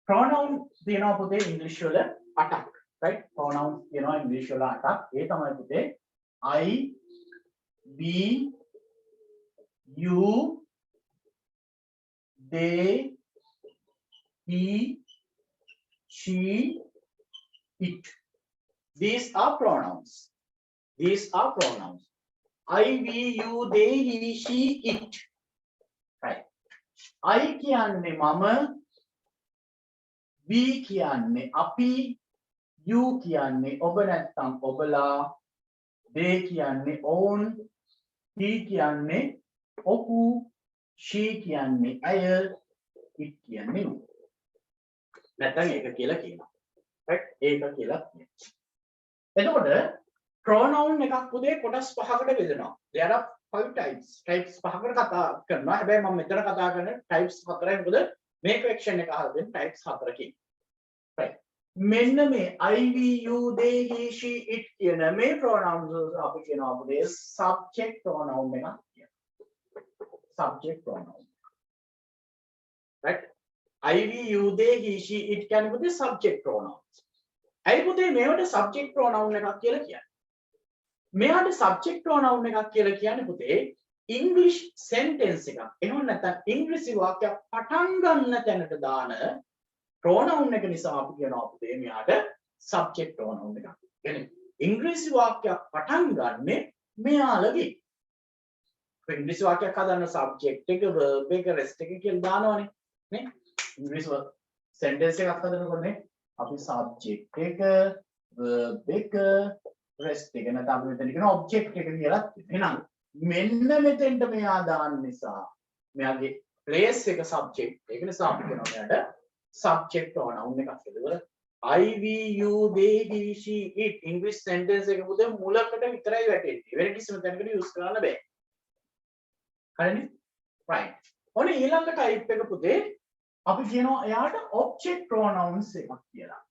pronoun තියෙනවා පුතේ English වල 8ක්. right? pronouns තියෙනවා English වල 8ක්. ඒ තමයි පුතේ I be, you, they, he, she, it. These are pronouns. These are pronouns. I, we, you, they, he, she, it. Right. I කියන්නේ මම, we කියන්නේ අපි, you කියන්නේ ඔබ නැත්නම් ඔබලා, they කියන්නේ ඔවුන්, he කියන්නේ ඔහු, she කියන්නේ ඇය, it කියන්නේ ඌ. නැත්නම් ඒක කියලා කියනවා. right? ඒක කියලා කියනවා. එතකොට pronoun එකක් පුතේ කොටස් 5කට බෙදෙනවා. there are 5 types. types 5කට කතා කරනවා. හැබැයි මම මෙතන කතා කරන types 4යි. මොකද මේ question එක අහලා දෙන types 4කින්. right? මෙන්න මේ I, we, you, they, he, she, it කියන මේ pronouns අපි කියනවා පුතේ subject pronoun එකක් කියලා. subject pronoun. right? I, we, you, they, he, she, it කියන්නේ පුතේ subject pronouns. ඇයි පුතේ මේවට subject pronoun එකක් කියලා කියන්නේ? මෙයාට subject pronoun එකක් කියලා කියන්නේ පුතේ English sentence එකක්. එහෙම නැත්නම් ඉංග්‍රීසි වාක්‍යයක් පටන් ගන්න තැනට දාන pronoun එක නිසා අපි කියනවා පුතේ මෙයාට subject pronoun එකක්. කියන්නේ ඉංග්‍රීසි වාක්‍යයක් පටන් ගන්නෙ මෙයාලගේ. ඉංග්‍රීසි වාක්‍යයක් හදන්න subject එක verb එක rest එක කියලා දානවනේ. නේ? ඉංග්‍රීසි sentence එකක් හදනකොට නේ අපි subject එක verb එක rest එක නැත්නම් අපි මෙතන කියන object එක කියලා තියෙනවා. එහෙනම් මෙන්න මෙතෙන්ට මෙයා දාන්න නිසා මෙයාගේ place එක subject. ඒක නිසා අපි කියනවා මෙයාට subject pronoun එකක් කියලා. I, we, you, they, he, she, it English sentence එක පුතේ මූලකට විතරයි වැටෙන්නේ. වෙන කිසිම තැනකට use කරන්න බෑ. හරිනේ? right. ඔන්න ඊළඟ type එක පුතේ අපි කියනවා එයාට object pronouns එකක් කියලා.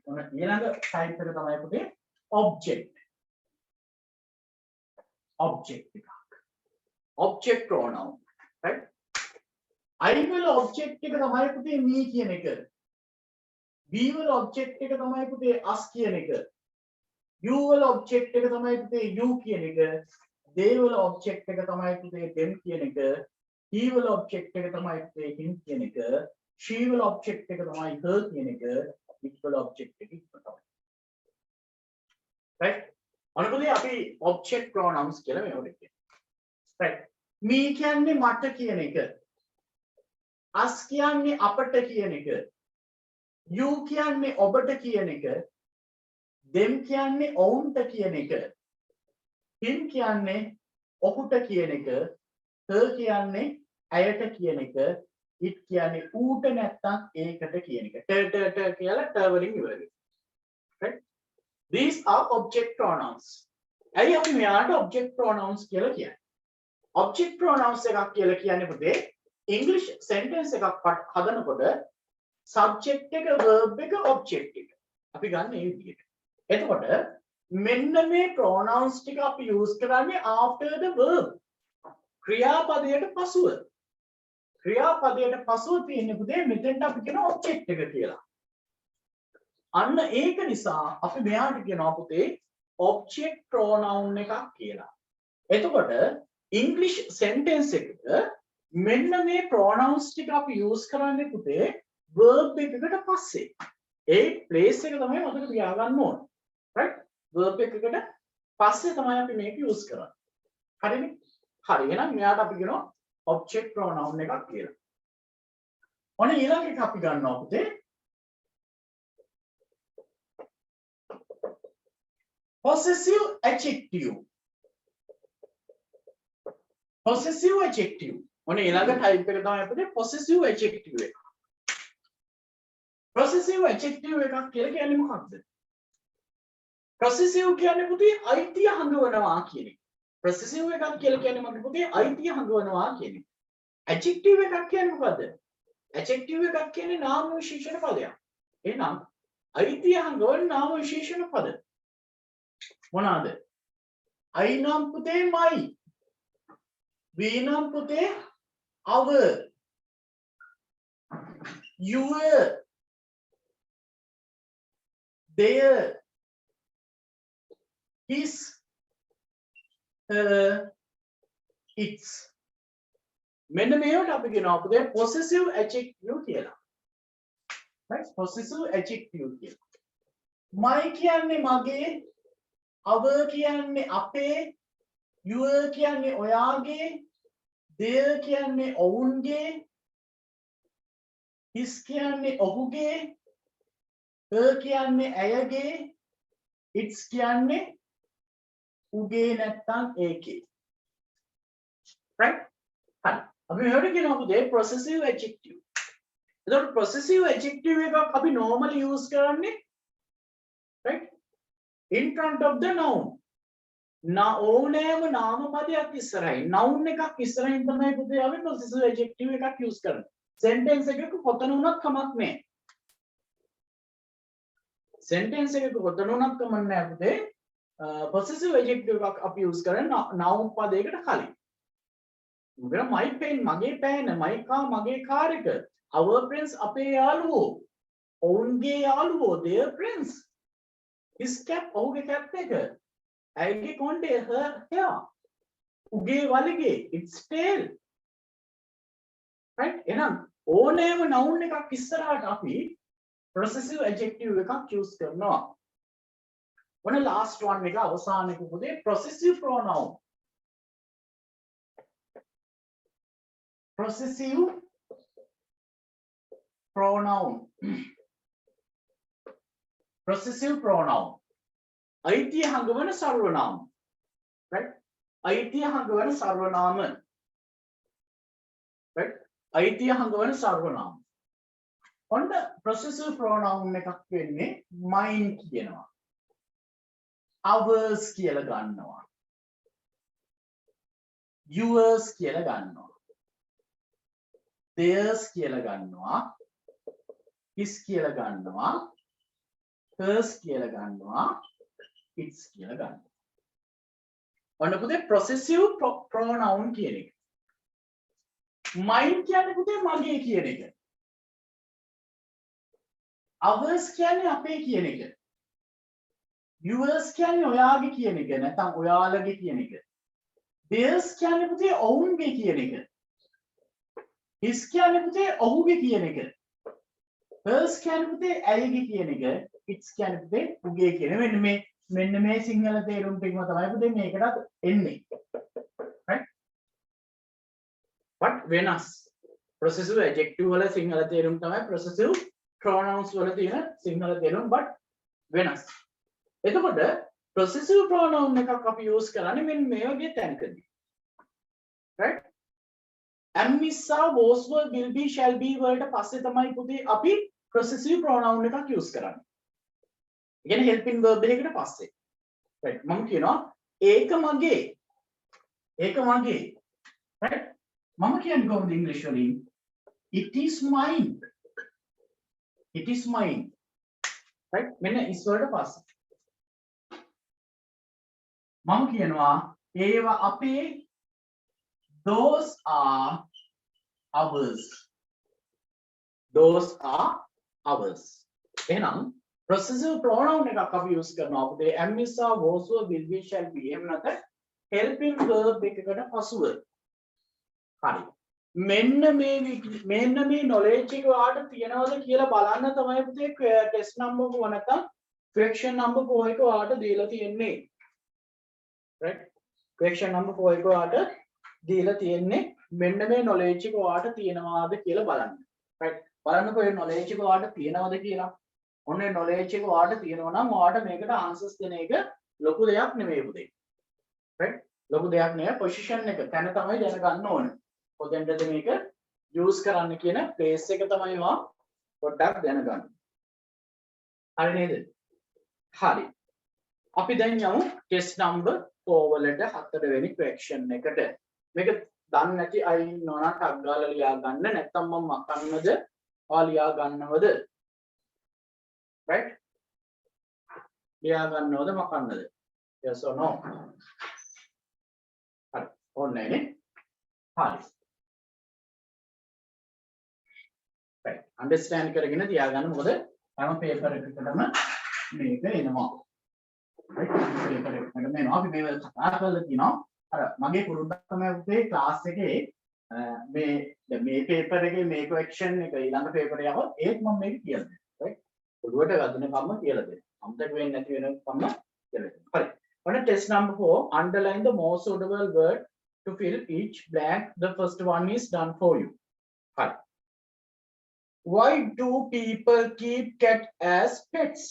ඔන්න ඊළඟ type එක තමයි පුතේ object. object එකක්. object pronoun. right? I වල object එක තමයි පුතේ me කියන එක. B වල object එක තමයි පුතේ us කියන එක. U වල object එක තමයි පුතේ you කියන එක. They වල object එක තමයි පුතේ them කියන එක. He වල object එක තමයි පුතේ him කියන එක. She වල object එක තමයි her කියන එක. It වල object එක තමයි. right? අනුපුතේ අපි object pronouns කියලා මේවට කියනවා. right? me කියන්නේ මට කියන එක. us කියන්නේ අපට කියන එක. you කියන්නේ ඔබට කියන එක. them කියන්නේ ඔවුන්ට කියන එක. him කියන්නේ ඔහුට කියන එක. her කියන්නේ ඇයට කියන එක. it කියන්නේ ඌට නැත්තම් ඒකට කියන එක. ට කියලා ට වලින් ඉවර වෙනවා. right? These are object pronouns. ඇයි අපි මෙයාට object pronouns කියලා කියන්නේ? object pronouns එකක් කියලා කියන්නේ පුතේ English sentence එකක් හදනකොට subject එක verb එක object එක. අපි ගන්න මේ විදිහට. එතකොට මෙන්න මේ pronouns ටික අපි use කරන්නේ after the verb. ක්‍රියාපදයට පසුව. ක්‍රියාපදයට පසුව තියෙන පුතේ මෙතෙන්ට අපි කියන object එක කියලා. අන්න ඒක නිසා අපි මෙයාට කියනවා පුතේ object pronoun එකක් කියලා. එතකොට English sentence එකක මෙන්න මේ pronouns ටික අපි use කරන්නේ පුතේ verb එකකට පස්සේ. ඒ place එක තමයි මතක තියාගන්න ඕන. right? verb එකකට පස්සේ තමයි අපි මේක use කරන්නේ. හරිනේ? හරි. එහෙනම් මෙයාට අපි කියනවා object pronoun එකක් කියලා. ඔන්න ඊළඟ එක අපි ගන්නවා පුතේ possessive adjective. possessive adjective. ඔන්න ඊළඟ type එක තමයි අපිට possessive adjective එක. possessive adjective එකක් කියලා කියන්නේ මොකක්ද? possessive කියන්නේ පුතේ අයිතිය හඳුනනවා කියන එක. possessive එකක් කියලා කියන්නේ මොකක්ද පුතේ? අයිතිය හඳුනනවා කියන එක. adjective එකක් කියන්නේ මොකද්ද? adjective එකක් කියන්නේ නාම විශේෂණ පදයක්. එහෙනම් අයිතිය හඳුනන නාම විශේෂණ පද මොනවාද? I නම් පුතේ my. We නම් පුතේ our. Your. Their. His. Her. Its. මෙන්න මේවට අපි කියනවා පුතේ possessive adjective කියලා. right? possessive adjective කියලා. my කියන්නේ මගේ, our කියන්නේ අපේ, your කියන්නේ ඔයාගේ, their කියන්නේ ඔවුන්ගේ, his කියන්නේ ඔහුගේ, her කියන්නේ ඇයගේ, its කියන්නේ උගේ නැත්තම් ඒකේ. right? හරි. අපි මෙහෙට කියනවා පුතේ possessive adjective. එතකොට possessive adjective එකක් අපි normally use කරන්නේ right? in front of the noun. ඕනෑම නාම පදයක් ඉස්සරහින් noun එකක් ඉස්සරහින් තමයි පුතේ අපි possessive adjective එකක් use කරන්නේ. sentence එකක කොතන වුණත් කමක් නැහැ. sentence එකක කොතන වුණත් කමක් නැහැ පුතේ. possessive adjective එකක් අපි use කරන්නේ noun පදයකට කලින්. මොකද my pen මගේ පෑන, my car මගේ කාර් එක, our friends අපේ යාළුවෝ, ඔවුන්ගේ යාළුවෝ their friends, his cap ඔහුගේ cap එක, ඇයිගේ කොණ්ඩේ her hair, උගේ වලිගේ its tail, right? එහෙනම් ඕනෑම noun එකක් ඉස්සරහට අපි possessive adjective එකක් choose කරනවා. ඔන්න last one එක අවසාන එක පුතේ possessive pronoun. Possessive pronoun. Possessive pronoun. අයිතිය හඟවන සර්වනාම. right? අයිතිය හඟවන සර්වනාම. right? අයිතිය හඟවන සර්වනාම. ඔන්න possessive pronoun එකක් වෙන්නේ mine කියනවා. ours කියලා ගන්නවා. yours කියලා ගන්නවා. theirs කියලා ගන්නවා. his කියලා ගන්නවා. hers කියලා ගන්නවා. its කියලා ගන්නවා. ඔන්න පුතේ possessive pronoun කියන එක. mine කියන්නේ පුතේ මගේ කියන එක. ours කියන්නේ අපේ කියන එක. yours කියන්නේ ඔයාගේ කියන එක නැත්නම් ඔයාලගේ කියන එක. theirs කියන්නේ පුතේ ඔවුන්ගේ කියන එක. his කියන්නේ පුතේ ඔහුගේ කියන එක. hers කියන්නේ පුතේ ඇයගේ කියන එක. its කියන්නේ පුතේ උගේ කියන. මෙන්න මේ සිංහල තේරුම් ටිකම තමයි පුතේ මේකට එන්නේ. right? but වෙනස්. possessive adjective වල සිංහල තේරුම් තමයි possessive pronouns වල තියෙන සිංහල තේරුම් but වෙනස්. එතකොට possessive pronoun එකක් අපි use කරන්නේ මෙන්න මේ වගේ තැනකදී. right? am, is, are, was, were, will be, shall be වලට පස්සේ තමයි පුතේ අපි possessive pronoun එකක් use කරන්නේ. ඒ කියන්නේ helping verb එකකට පස්සේ. right? මම කියනවා ඒක මගේ. ඒක මගේ. right? මම කියන්නේ කොහොමද ඉංග්‍රීසි වලින්? it is mine. it is mine. right? මෙන්න is වලට පස්සේ. මම කියනවා ඒවා අපේ, those are ours. those are ours. එහෙනම් possessive pronoun එකක් අපි use කරනවා අපේ am, is, are, was, were, will be, shall be. එහෙම නැත්නම් helping verb එකකට පසුව. හරි. මෙන්න මේ knowledge එක ඔයාලට තියනවද කියලා බලන්න තමයි පුතේ test number 4 නැත්නම් question number 4 එක ඔයාලට දීලා තියෙන්නේ. right? question number 4 එක ඔයාලට දීලා තියෙන්නේ මෙන්න මේ knowledge එක ඔයාලට තියෙනවාද කියලා බලන්න. right? බලන්නකො මේ knowledge එක ඔයාලට තියෙනවද කියලා. ඔන්න ඒ knowledge එක ඔයාලට තියෙනවා නම් ඔයාලට මේකට answers දෙන එක ලොකු දෙයක් නෙමෙයි පුතේ. right? ලොකු දෙයක් නෙවෙයි position එක තැන තමයි දැනගන්න ඕනේ. කොතෙන්ද මේක use කරන්න කියන place එක තමයි ඔයා පොඩ්ඩක් දැනගන්න. හරි නේද? හරි. අපි දැන් යමු test number 4 වලට 4 වෙනි question එකට. මේක දන්නේ නැති අය ඉන්නවා නම් ටක් ගාලා ලියා ගන්න. නැත්නම් මම මකන්නද? ඔයා ලියා ගන්නවද? right? ලියා ගන්නවද මකන්නද? yes or no? හරි. ඕනේ නේ? හරි. right. understand කරගෙන තියාගන්න. මොකද හැම paper එකකටම මේක එනවා. right? paper එකකට එනවා. අපි මේක කතා කරලා තිනවා. අර මගේ පුරුද්දක් තමයි පුතේ ක්ලාස් එකේ මේ paper එකේ මේ question එක ඊළඟ paper එක යවොත් ඒත් මම මේක කියලා දෙනවා. right? පොදුවට ගන්න කම්ම කියලා දෙනවා. අමතක වෙන්නේ නැති වෙන කම්ම කියලා දෙනවා. හරි. ඔන්න test number 4 underline the most suitable word to fill each blank. The first one is done for you. හරි. Why do people keep cat as pets?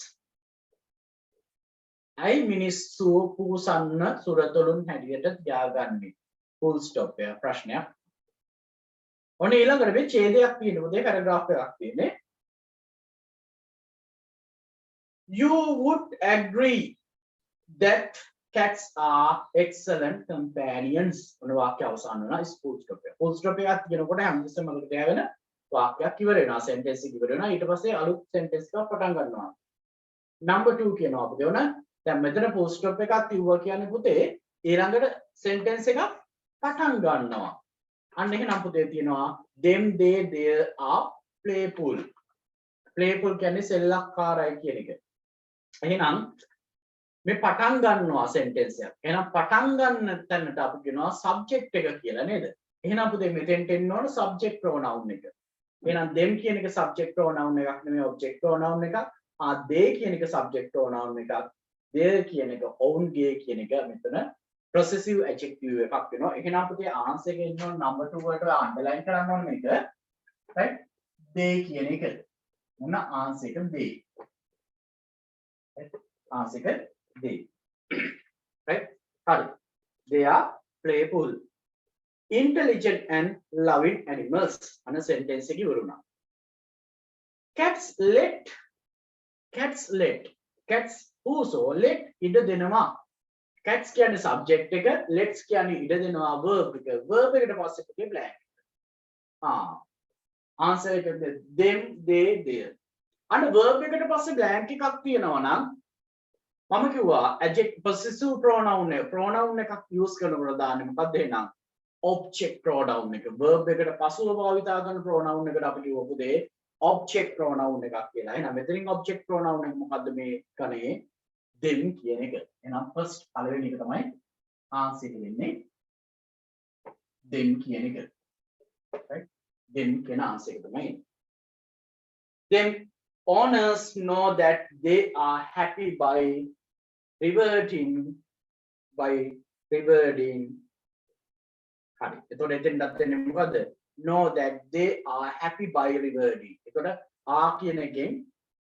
I මිනිස්සු පුසන්න සුරතලුන් හැටියට තියාගන්නේ. full stop එක ප්‍රශ්නයක්. ඔන්න ඊළඟට මේ ඡේදයක් තියෙනවා. දෙක පැරග්‍රාෆ් එකක් තියෙන්නේ. You would agree that cats are excellent companions. ඔන්න වාක්‍ය අවසන් වෙනවා full stop එක. full stop එකක් කියනකොට හැමතිස්සෙම මතක තියාගෙන වාක්‍යයක් ඉවර වෙනවා. sentence එක ඉවර වෙනවා. ඊට පස්සේ අලුත් sentence එකක් පටන් ගන්නවා. number 2 කියනවා අපිට ඕන. දැන් මෙතන full stop එකක් තියුවා කියන්නේ පුතේ ඊළඟට sentence එකක් පටන් ගන්නවා. අන්න එහෙනම් පුතේ තියෙනවා them they there are playful. playful කියන්නේ සෙල්ලක්කාරයි කියන එක. එහෙනම් මේ පටන් ගන්නවා sentence එකක්. එහෙනම් පටන් ගන්න තැනට අපි කියනවා subject එක කියලා නේද? එහෙනම් පුතේ මෙතෙන්ට එන්න ඕන subject pronoun එක. එහෙනම් them කියන එක subject pronoun එකක් නෙමෙයි object pronoun එකක්. they කියන එක subject pronoun එකක්. there කියන එක ඔවුන්ගේ කියන එක මෙතන possessive adjective එකක් වෙනවා. එහෙනම් පුතේ answer එකේ ඉන්න ඕන number 2 වලට underline කරන්න ඕන මේක. right? they කියන එක. මොන answer එක they. right? answer එක they. right? හරි. They are playful, intelligent and loving animals. අන sentence එක ඉවරුණා. Cats let also let ඉඩ දෙනවා. Cats කියන්නේ subject එක, lets කියන්නේ ඉඩ දෙනවා verb එක. verb එකට පස්සේ පුතේ blank. answer එක them they there. අන්න verb එකට පස්සේ blank එකක් තියෙනවා නම් මම කිව්වා adjective possessive pronoun එකක් use කරනකොට දාන්නේ මොකක්ද එහෙනම් object pronoun එක. verb එකට පසුව භාවිතා කරන pronoun එකට අපි කිව්ව පුතේ object pronoun එකක් කියලා. එහෙනම් මෙතනින් object pronoun එක මොකද්ද මේ කනේ them කියන එක. එහෙනම් first පළවෙනි එක තමයි answer එක වෙන්නේ them කියන එක. right? them කියන answer එක තමයි. them owners know that they are happy by rewarding හරි. එතකොට එතෙන්ටත් වෙන්නේ මොකද්ද? know that they are happy by rewarding. එතකොට are කියන එකෙන්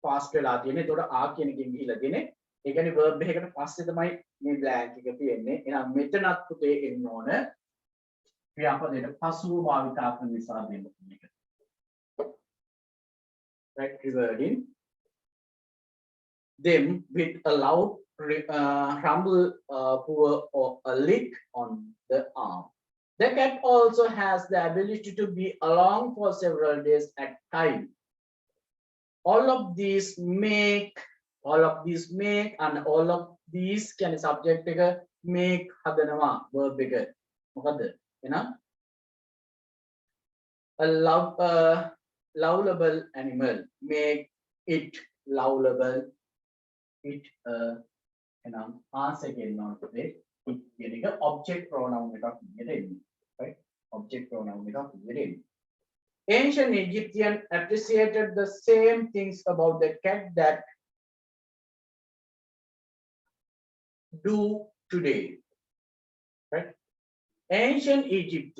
past වෙලා තියෙන්නේ. එතකොට are කියන එකෙන් ගිහිලා තියෙන්නේ. ඒ කියන්නේ verb එකකට පස්සේ තමයි මේ blank එක තියෙන්නේ. එහෙනම් මෙතනත් පුතේ එන්න ඕන ක්‍රියාපදයට පසුව භාවිතා කරන නිසා දෙන්න මේක. right? rewarding them with a loud rumble, pour or a lick on the arm. The cat also has the ability to be along for several days at time. All of these make and all of these can subject එක make හදනවා verb එක. මොකද්ද? එහෙනම් a lovable animal make it lovable. it එහෙනම් answer එක එනවා පුතේ it කියන එක object pronoun එකක් විදිහට එන්නේ. right? object pronoun එකක් විදිහට එන්නේ. Ancient Egyptian appreciated the same things about the cat that do today. right? ancient Egypt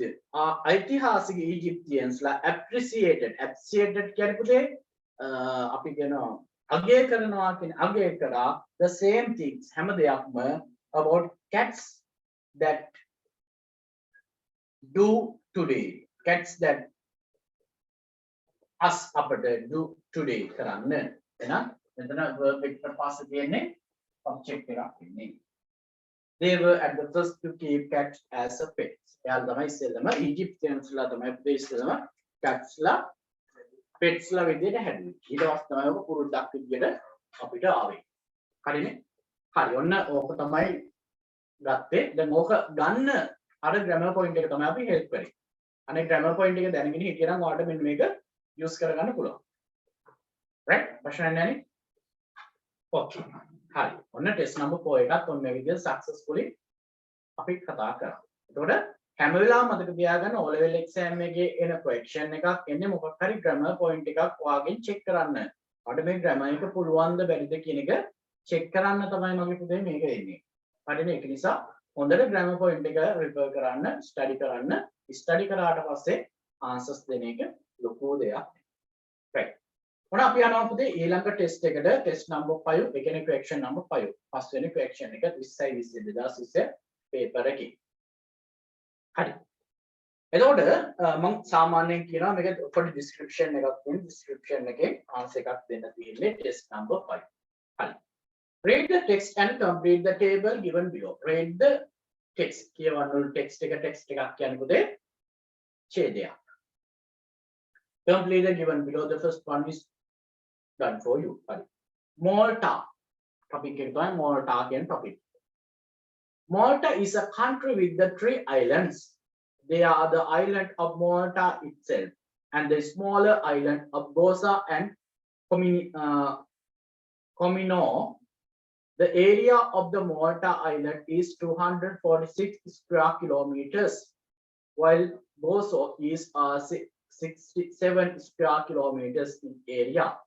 ऐतिहासिक Egyptians ලා appreciated කියන්නේ පුතේ අපි කියනවා අගය කරනවා කියන අගය කරා the same things හැම දෙයක්ම about cats that do today. cats that us අපට do today කරන්න. එහෙනම් මෙතන verb එකට පස්සේ තියෙන්නේ object එකක් ඉන්නේ. They were at the first to keep cats as a pet. එයාලා තමයි ඉස්සෙල්ලම Egyptians ලා තමයි ඉස්සෙල්ලම cats ලා pets ලා විදිහට හැදුවේ. ඊට පස්සේ තමයි ඔක පුරුද්දක් විදිහට අපිට ආවේ. හරිනේ? හරි. ඔන්න ඕක තමයි ගත්තේ. දැන් ඕක ගන්න අර grammar point එක තමයි අපි help කරේ. අනේ grammar point එක දැනගෙන හිටියනම් ඔයාලට මෙන්න මේක use කරගන්න පුළුවන්. right? ප්‍රශ්න නැහැ නේ? okay. හරි. ඔන්න test number 4 එකත් ඔන්න මේ විදිහට successfully අපි කතා කරා. එතකොට හැම වෙලාවෙම මතක තියාගන්න O level exam එකේ එන question එකක් එන්නේ මොකක් හරි grammar point එකක් ඔයාගෙන් check කරන්න. අපිට මේ grammar එක පුළුවන්ද බැරිද කියන එක check කරන්න තමයි මගේ පුතේ මේක එන්නේ. හරිනේ? ඒක නිසා හොඳට grammar point එක refer කරන්න, study කරන්න. study කරාට පස්සේ answers දෙන එක ලොකු දෙයක්. right. මොන අපි යනවා පුතේ ඊළඟ test එකට test number 5 ඒ කියන්නේ question number 5 පස්වෙනි question එක 20යි 2020 paper එකේ. හරි. එතකොට මම සාමාන්‍යයෙන් කියනවා මේක පොඩි description එකක් තියෙන description එකේ answer එකක් දෙන්න තියෙන්නේ test number 5. හරි. Read the text and complete the table given below. Read the text. කියවන්න text එකක් කියන්නේ පුතේ ඡේදයක්. Complete the given below. The first one is done for you. Right. Malta. Topic එක තමයි Malta කියන topic. Malta is a country with the 3 islands. they are the island of Malta itself and the smaller island of Goza and Comino. The area of the Malta island is 246 square kilometers, while Gozo is 67 square kilometers in area.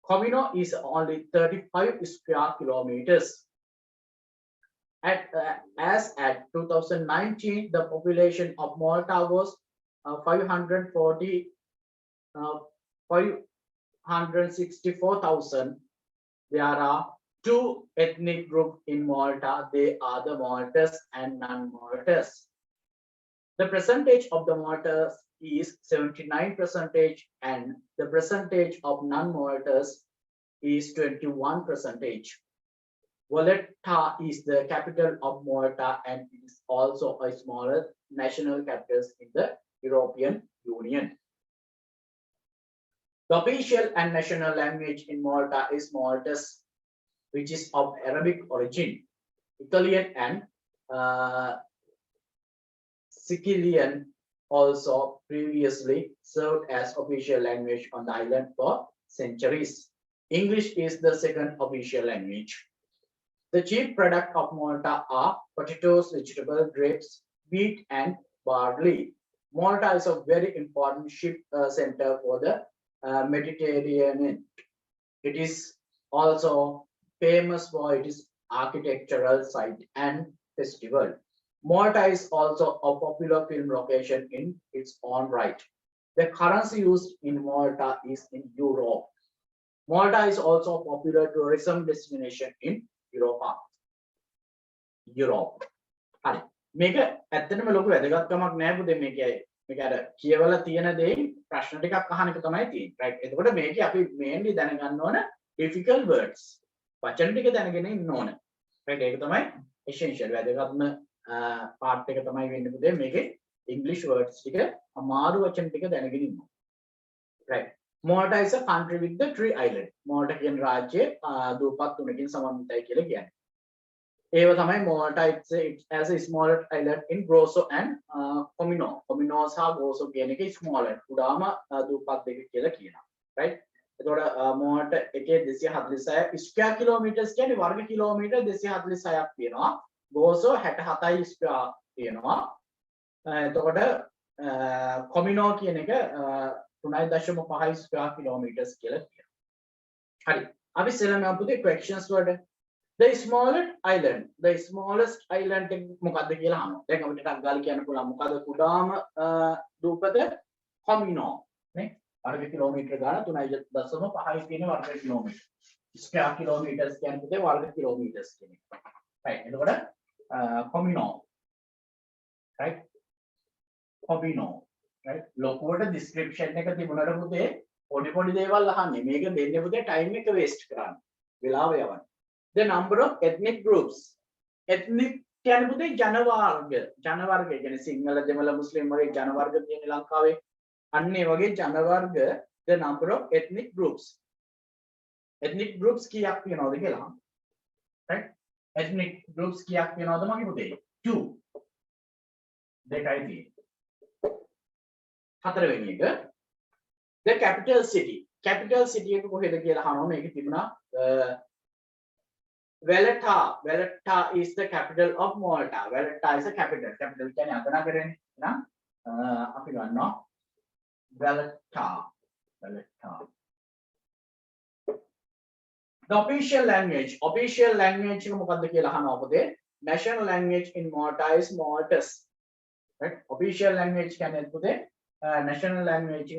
Comino is only 35 square kilometers. As at 2019, the population of Malta was 564,000. There are two ethnic groups in Malta. They are the Maltese and non-Maltese. The percentage of the Maltese is 79% and the percentage of non-Maltese is 21%. Valletta is the capital of Malta and is also a smaller national capital in the European Union. The official and national language in Malta is Maltese, which is of Arabic origin. Italian and Sicilian also previously served as official language on the island for centuries. English is the second official language. The chief product of Malta are potatoes, vegetables, grapes, wheat, and barley. Malta is a very important ship center for the Mediterranean. It is also famous for its architectural site and festival. Malta is also a popular film location in its own right. The currency used in Malta is in euro. Malta is also a popular tourism destination in Europe. හරි මේක ඇත්තටම ලොකු වැදගත්කමක් නෑ පුතේ මේක අර කියවලා තියෙන දෙයින් ප්‍රශ්න ටිකක් අහන එක තමයි තියෙන්නේ රයිට් එතකොට මේකේ අපි මේන්ලි දැනගන්න ඕන difficult words වචන ටික දැනගෙන ඉන්න ඕන රයිට් ඒක තමයි essential වැදගත්ම part එක තමයි වෙන්නේ පුතේ මේකේ English words ටික අමාරු වචන ටික දැනගෙන ඉන්න right Malta is a country with the three islands Malta කියන රාජ්‍යය දූපත් තුනකින් සමන්විතයි කියලා කියන්නේ ඒව තමයි Malta it's as a smaller island in Gozo and Comino සහ Gozo කියන එක smaller කුඩාම දූපත් දෙක කියලා කියනවා right එතකොට Malta එකේ 246 square kilometers කියන්නේ වර්ග කිලෝමීටර් 246ක් තියෙනවා Gozo 67යි square තියෙනවා එතකොට Comino කියන එක 3.5 square kilometers කියලා කියනවා හරි අපි ඉස්සෙල්ලාම අපුතේ questions වලට the smallest island මොකක්ද කියලා අහනවා. දැන් අපිට ටක් ගාලා කියන්න පුළුවන් මොකද කුඩාම දූපත Comino නේ. වර්ග කිලෝමීටර ගාන 3.5 කියන වර්ග කිලෝමීටර. ස්ක්වයර් කිලෝමීටර්ස් කියන්නේ පුතේ වර්ග කිලෝමීටර්ස් කියන එක. right. එතකොට Comino. right. Comino. right. ලොකුවට description එක තිබුණාට පුතේ පොඩි දේවල් අහන්නේ. මේක දෙන්නේ පුතේ time එක waste කරන්න. වෙලාව යවන්න. The number of ethnic groups. Ethnic කියන්නේ පුතේ ජන වර්ග කියන්නේ සිංහල දෙමළ මුස්ලිම් වගේ ජන වර්ග තියෙන ලංකාවේ අන්න ඒ වගේ ජන වර්ග the number of ethnic groups කීයක් තියෙනවද කියලා අහන්න right ethnic groups කීයක් තියෙනවද මගේ පුතේ 2 දෙකයි තියෙන්නේ හතරවෙනි එක the capital city එක කොහෙද කියලා අහනවා මේක තිබුණා Valletta is the capital of Malta. Valletta is the capital. Capital කියන්නේ අගනගරනේ. එහෙනම් අපි ගන්නවා Valletta. The official language එක මොකක්ද කියලා අහනවා පුතේ. National language in Malta is Maltese. Right? Official language කියන්නේ පුතේ national language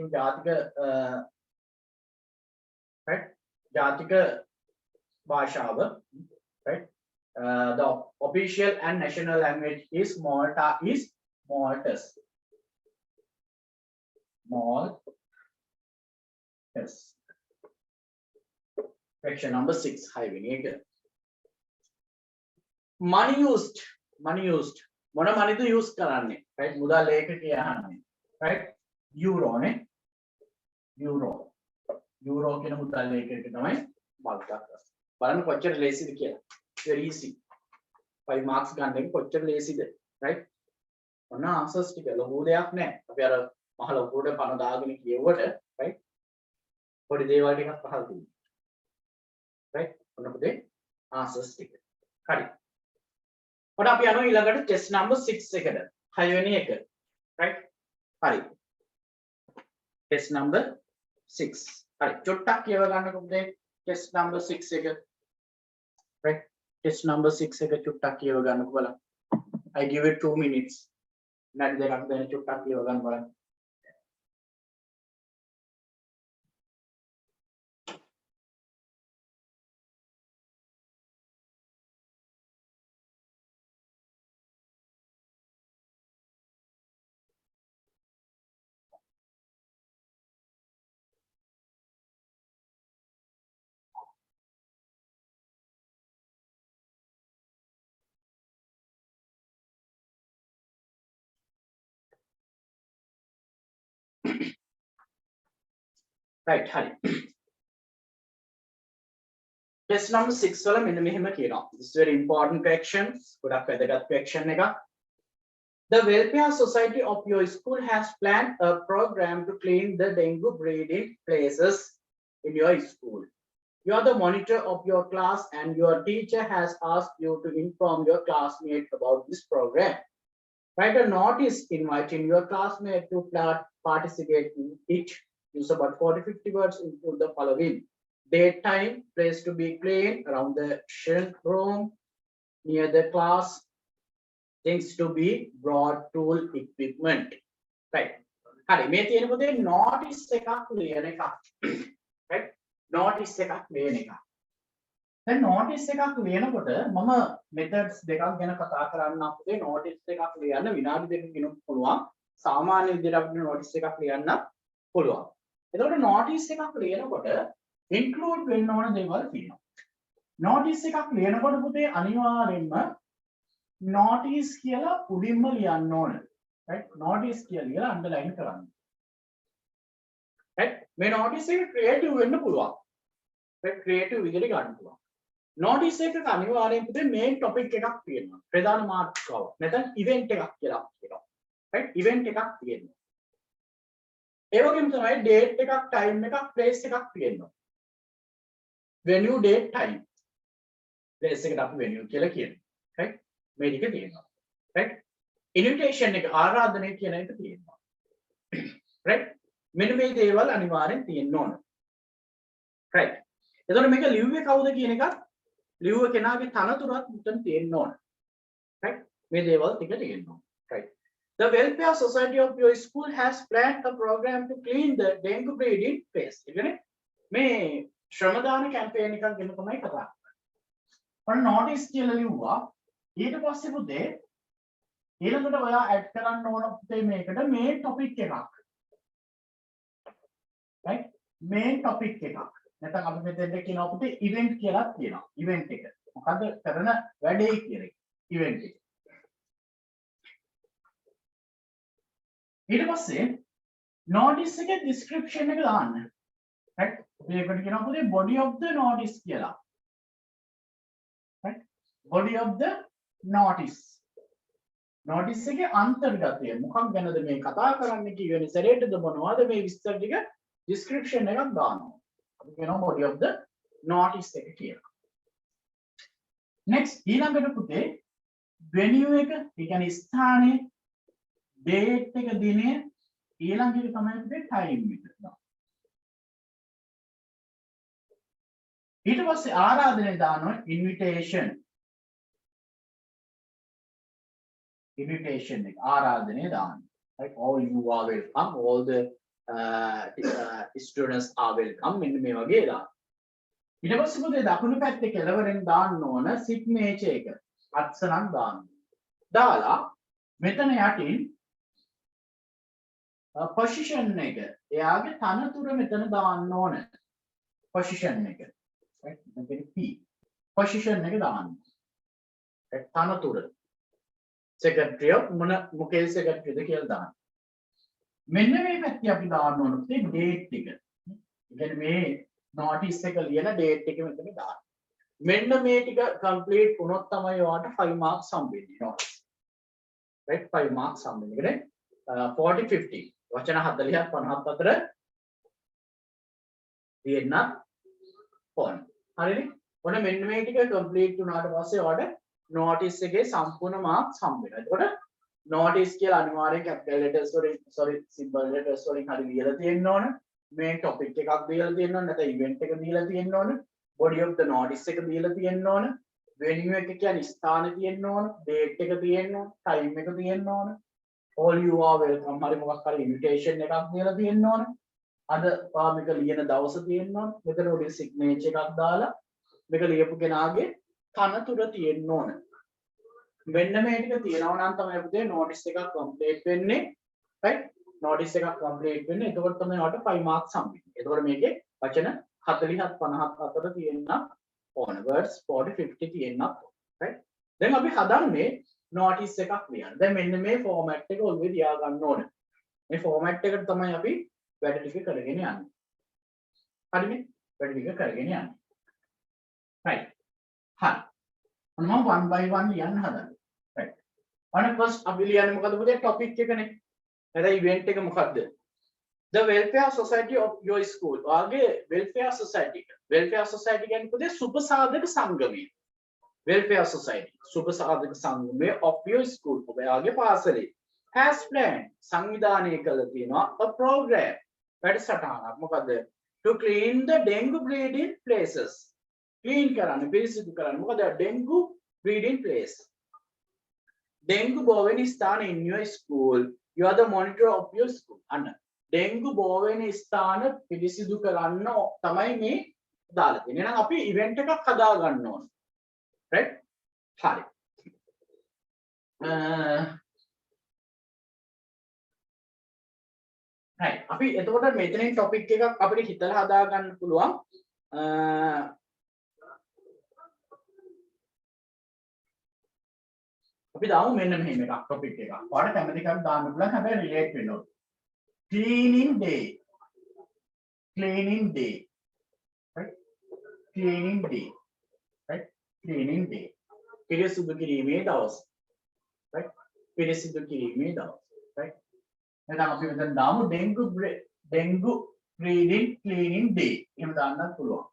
එක ජාතික භාෂාව right the official and national language is Malta is Maltese question number 6 high වෙනි money used මොන money ද use කරන්නේ right මුදල් ඒකකය අහන්නේ right euro නේ euro කියන මුදල් ඒකකය තමයි බලන්න කොච්චර ලේසිද කියලා very easy 5 marks ගන්න එක කොච්චර ලේසිද right ඔන්න answers ටික ලොකු දෙයක් නෑ. අපි අර මහ ලොකුට පණ දාගෙන කියුවට right පොඩි දේවල් ටිකක් අහලා තියෙනවා. right ඔන්න පුතේ answers ටික. හරි. ඔන්න අපි යනවා ඊළඟට test number 6 එකට. 6 වෙනි එක. right හරි. test number 6. හරි. චොට්ටක් කියව ගන්නකො පුතේ test number 6 එක. right test number 6 එක චොට්ටක් කියව ගන්නකො බලන්න. I give it 2 minutes. නැත් දෙකක් දෙන චොට්ටක් කියව ගන්න බලන්න. right හරි. test number 6 වල මෙන්න මෙහෙම කියනවා. this is very important questions. ගොඩක් වැදගත් question එකක්. The welfare society of your school has planned a program to clean the dengue breeding places in your school. You are the monitor of your class and your teacher has asked you to inform your classmate about this program. Write a notice inviting your classmate to participate in it. Use about 40-50 words into the following: date, time, place to be clean, around the shelf room, near the class, things to be brought, tool, equipment. Right. හරි මේ තියෙන පොතේ notice එකක් ලියන එකක්. right notice එකක් ලියන එකක්. දැන් notice එකක් ලියනකොට මම methods දෙකක් ගැන කතා කරන්න අපේ notice එකක් ලියන්න විනාඩි දෙකකින් ගෙනුත් පුළුවන්. සාමාන්‍ය විදිහට අපිට notice එකක් ලියන්න පුළුවන්. එතකොට notice එකක් ලියනකොට include වෙන්න ඕන දේවල් තියෙනවා. notice එකක් ලියනකොට පුතේ අනිවාර්යෙන්ම notice කියලා උඩින්ම ලියන්න ඕන. right notice කියලා underline කරන්න. right මේ notice එක creative වෙන්න පුළුවන්. right creative විදිහට ගන්න පුළුවන්. notice එකක අනිවාර්යෙන් පුතේ main topic එකක් තියෙනවා. ප්‍රධාන මාතෘකාව. නැත්නම් event එකක් කියලා කියනවා. right event එකක් තියෙනවා. ඒ වගේම තමයි date එකක් time එකක් place එකක් තියෙනවා. venue date time place එකට අපි venue කියලා කියනවා. right මේ ටික තියෙනවා. right invitation එක ආරාධනය කියන එක තියෙනවා. right මෙන්න මේ දේවල් අනිවාර්යෙන් තියෙන්න ඕන. right එතකොට මේක ලිව්වේ කවුද කියන එකත් ලිව්ව කෙනාගේ තනතුරත් මෙතන තියෙන්න ඕන. right මේ දේවල් ටික තියෙන්න ඕන. right the welfare society of your school has planned a program to clean the dengue breeding place. ඒ කියන්නේ මේ ශ්‍රමදාන කැම්පේන් එකක් ගෙන තමයි කතා කරන්නේ. ඔන්න notice කියලා ලිව්වා. ඊට පස්සේ පුතේ ඊළඟට ඔයා ඇඩ් කරන්න ඕන පුතේ මේකට main topic එකක්. right main topic එකක්. නැත්නම් අපි මෙතෙන්ද කියනවා පුතේ event කියලා කියනවා. event එක. මොකද්ද කරන වැඩේ කියන එක. event එක. ඊට පස්සේ notice එකේ description එක දාන්න. right මේකට කියනවා පුතේ body of the notice කියලා. right body of the notice. notice එකේ අන්තර්ගතය මොකක් ගැනද මේ කතා කරන්නේ කියන සැරේටද මොනවද මේ විස්තර ටික description එකක් දානවා. අපි කියනවා body of the notice එක කියලා. next ඊළඟට පුතේ venue එක, ඒ කියන්නේ ස්ථානය, date එක, දිනය, ඊළඟ එක තමයි පුතේ time එක. ඊට පස්සේ ආරාධනය දානවා invitation. invitation එක ආරාධනය දාන්න. right all you are welcome, all the students are welcome. මෙන්න මේ වගේ දාන්න. ඊට පස්සේ පුතේ දකුණු පැත්තේ කෙළවරෙන් දාන්න ඕන signature එක. අත්සනක් දාන්න. දාලා මෙතන යටින් position එක, එයාගේ තනතුර මෙතන දාන්න ඕන. position එක. right මෙතන P. position එක දාන්න. right තනතුර. secretary of මොකේ secretary ද කියලා දාන්න. මෙන්න මේ පැත්තේ අපි දාන්න ඕන පුතේ date එක. ඒ කියන්නේ මේ notice එක ලියන date එක මෙතන දාන්න. මෙන්න මේ ටික complete වුණොත් තමයි ඔයාලට 5 marks හම්බෙන්නේ notice. right 5 marks සම්බන්ධ 40 50 වචන 40ක් 50ක් අතර තියෙන්න ඕන හරිනේ ඔන්න මෙන්න මේ ටික කම්ප්ලීට් වුණාට පස්සේ ඔයාලට notice එකේ සම්පූර්ණ marks හම්බ වෙනවා එතකොට notice කියලා අනිවාර්යෙන් capital letters වලින් sorry symbol letters වලින් හරි ලියලා තියෙන්න ඕන මේ topic එකක් දීලා තියෙන්න ඕන නැත්නම් event එක දීලා තියෙන්න ඕන body of the notice එක දීලා තියෙන්න ඕන venue එක කියන්නේ ස්ථානෙ තියෙන්න ඕන date එක තියෙන්න ඕන time එක තියෙන්න ඕන all you are welcome හරි මොකක් හරි invitation එකක් දීලා තියෙන්න ඕන අද මේක ලියන දවස තියෙන්න ඕන මෙතන උඩ signature එකක් දාලා මේක ලියපු කෙනාගේ තනතුර තියෙන්න ඕන මෙන්න මේ ටික තියෙනවා නම් තමයි පුතේ notice එකක් complete වෙන්නේ right notice එකක් complete වෙන්නේ එතකොට තමයි ඔයාලට 5 marks හම්බෙන්නේ එතකොට මේකේ වචන 40ක් 50ක් අතර තියෙන්න ඕන words 40 50 තියෙන්න right දැන් අපි හදන්නේ notice එකක් ලියන්න දැන් මෙන්න මේ format එක ඔළුවේ තියාගන්න ඕන මේ format එකට තමයි අපි වැඩ ටික කරගෙන යන්නේ හරිනේ වැඩ ටික කරගෙන යන්නේ right හරි මම 1 by 1 ලියන්න හදන්නේ right අන්න first අපි ලියන්නේ මොකද පුතේ topic එකනේ නැත්නම් event එක මොකද්ද the welfare society of your school ඔයාගේ welfare society කියන්නේ පුතේ සුබසාධක සංගමය welfare society සුබසාධක සංගමය of your school ඔයාගේ පාසලේ has planned සංවිධානය කළ තියෙනවා a program වැඩසටහනක් මොකද්ද to clean the dengue breeding places clean කරන්න පිරිසිදු කරන්න මොකද dengue breeding place dengue බෝ වෙන ස්ථාන in your school you are the monitor of your school අන්න dengue බෝ වෙන ස්ථාන පිරිසිදු කරන්න තමයි මේ දාලා තියෙන්නේ එහෙනම් අපි event එකක් හදා ගන්න ඕන right හරි right අපි එතකොට මෙතනින් topic එකක් අපිට හිතලා හදා ගන්න පුළුවන් අපි දාමු මෙන්න මෙහෙම එකක් topic එකක්. ඔයාලට කැමති එකක් දාන්න පුළුවන් හැබැයි relate වෙන්න ඕනේ. Cleaning day. Right? Cleaning day. Right? Cleaning day. පිරිසිදු කිරීමේ දවස. Right? පිරිසිදු කිරීමේ දවස. Right? එහෙනම් අපි මෙතන දාමු dengue breeding cleaning day. එහෙම දාන්නත් පුළුවන්.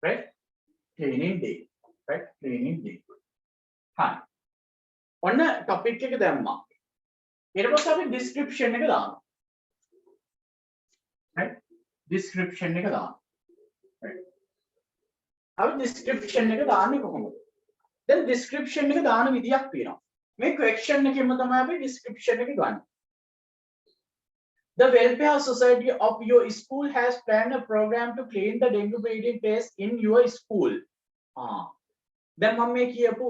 Right? Cleaning day. Right? Cleaning day. හරි. ඔන්න topic එක දැම්මා. ඊට පස්සේ අපි description එක දානවා. right? description එක දානවා. right? අපි description එක දාන්නේ කොහොමද? දැන් description එක දාන විදියක් තියෙනවා. මේ question එකෙන්ම තමයි අපි description එක ගන්න. The welfare society of your school has planned a program to clean the dengue breeding place in your school. දැන් මම මේ කියපු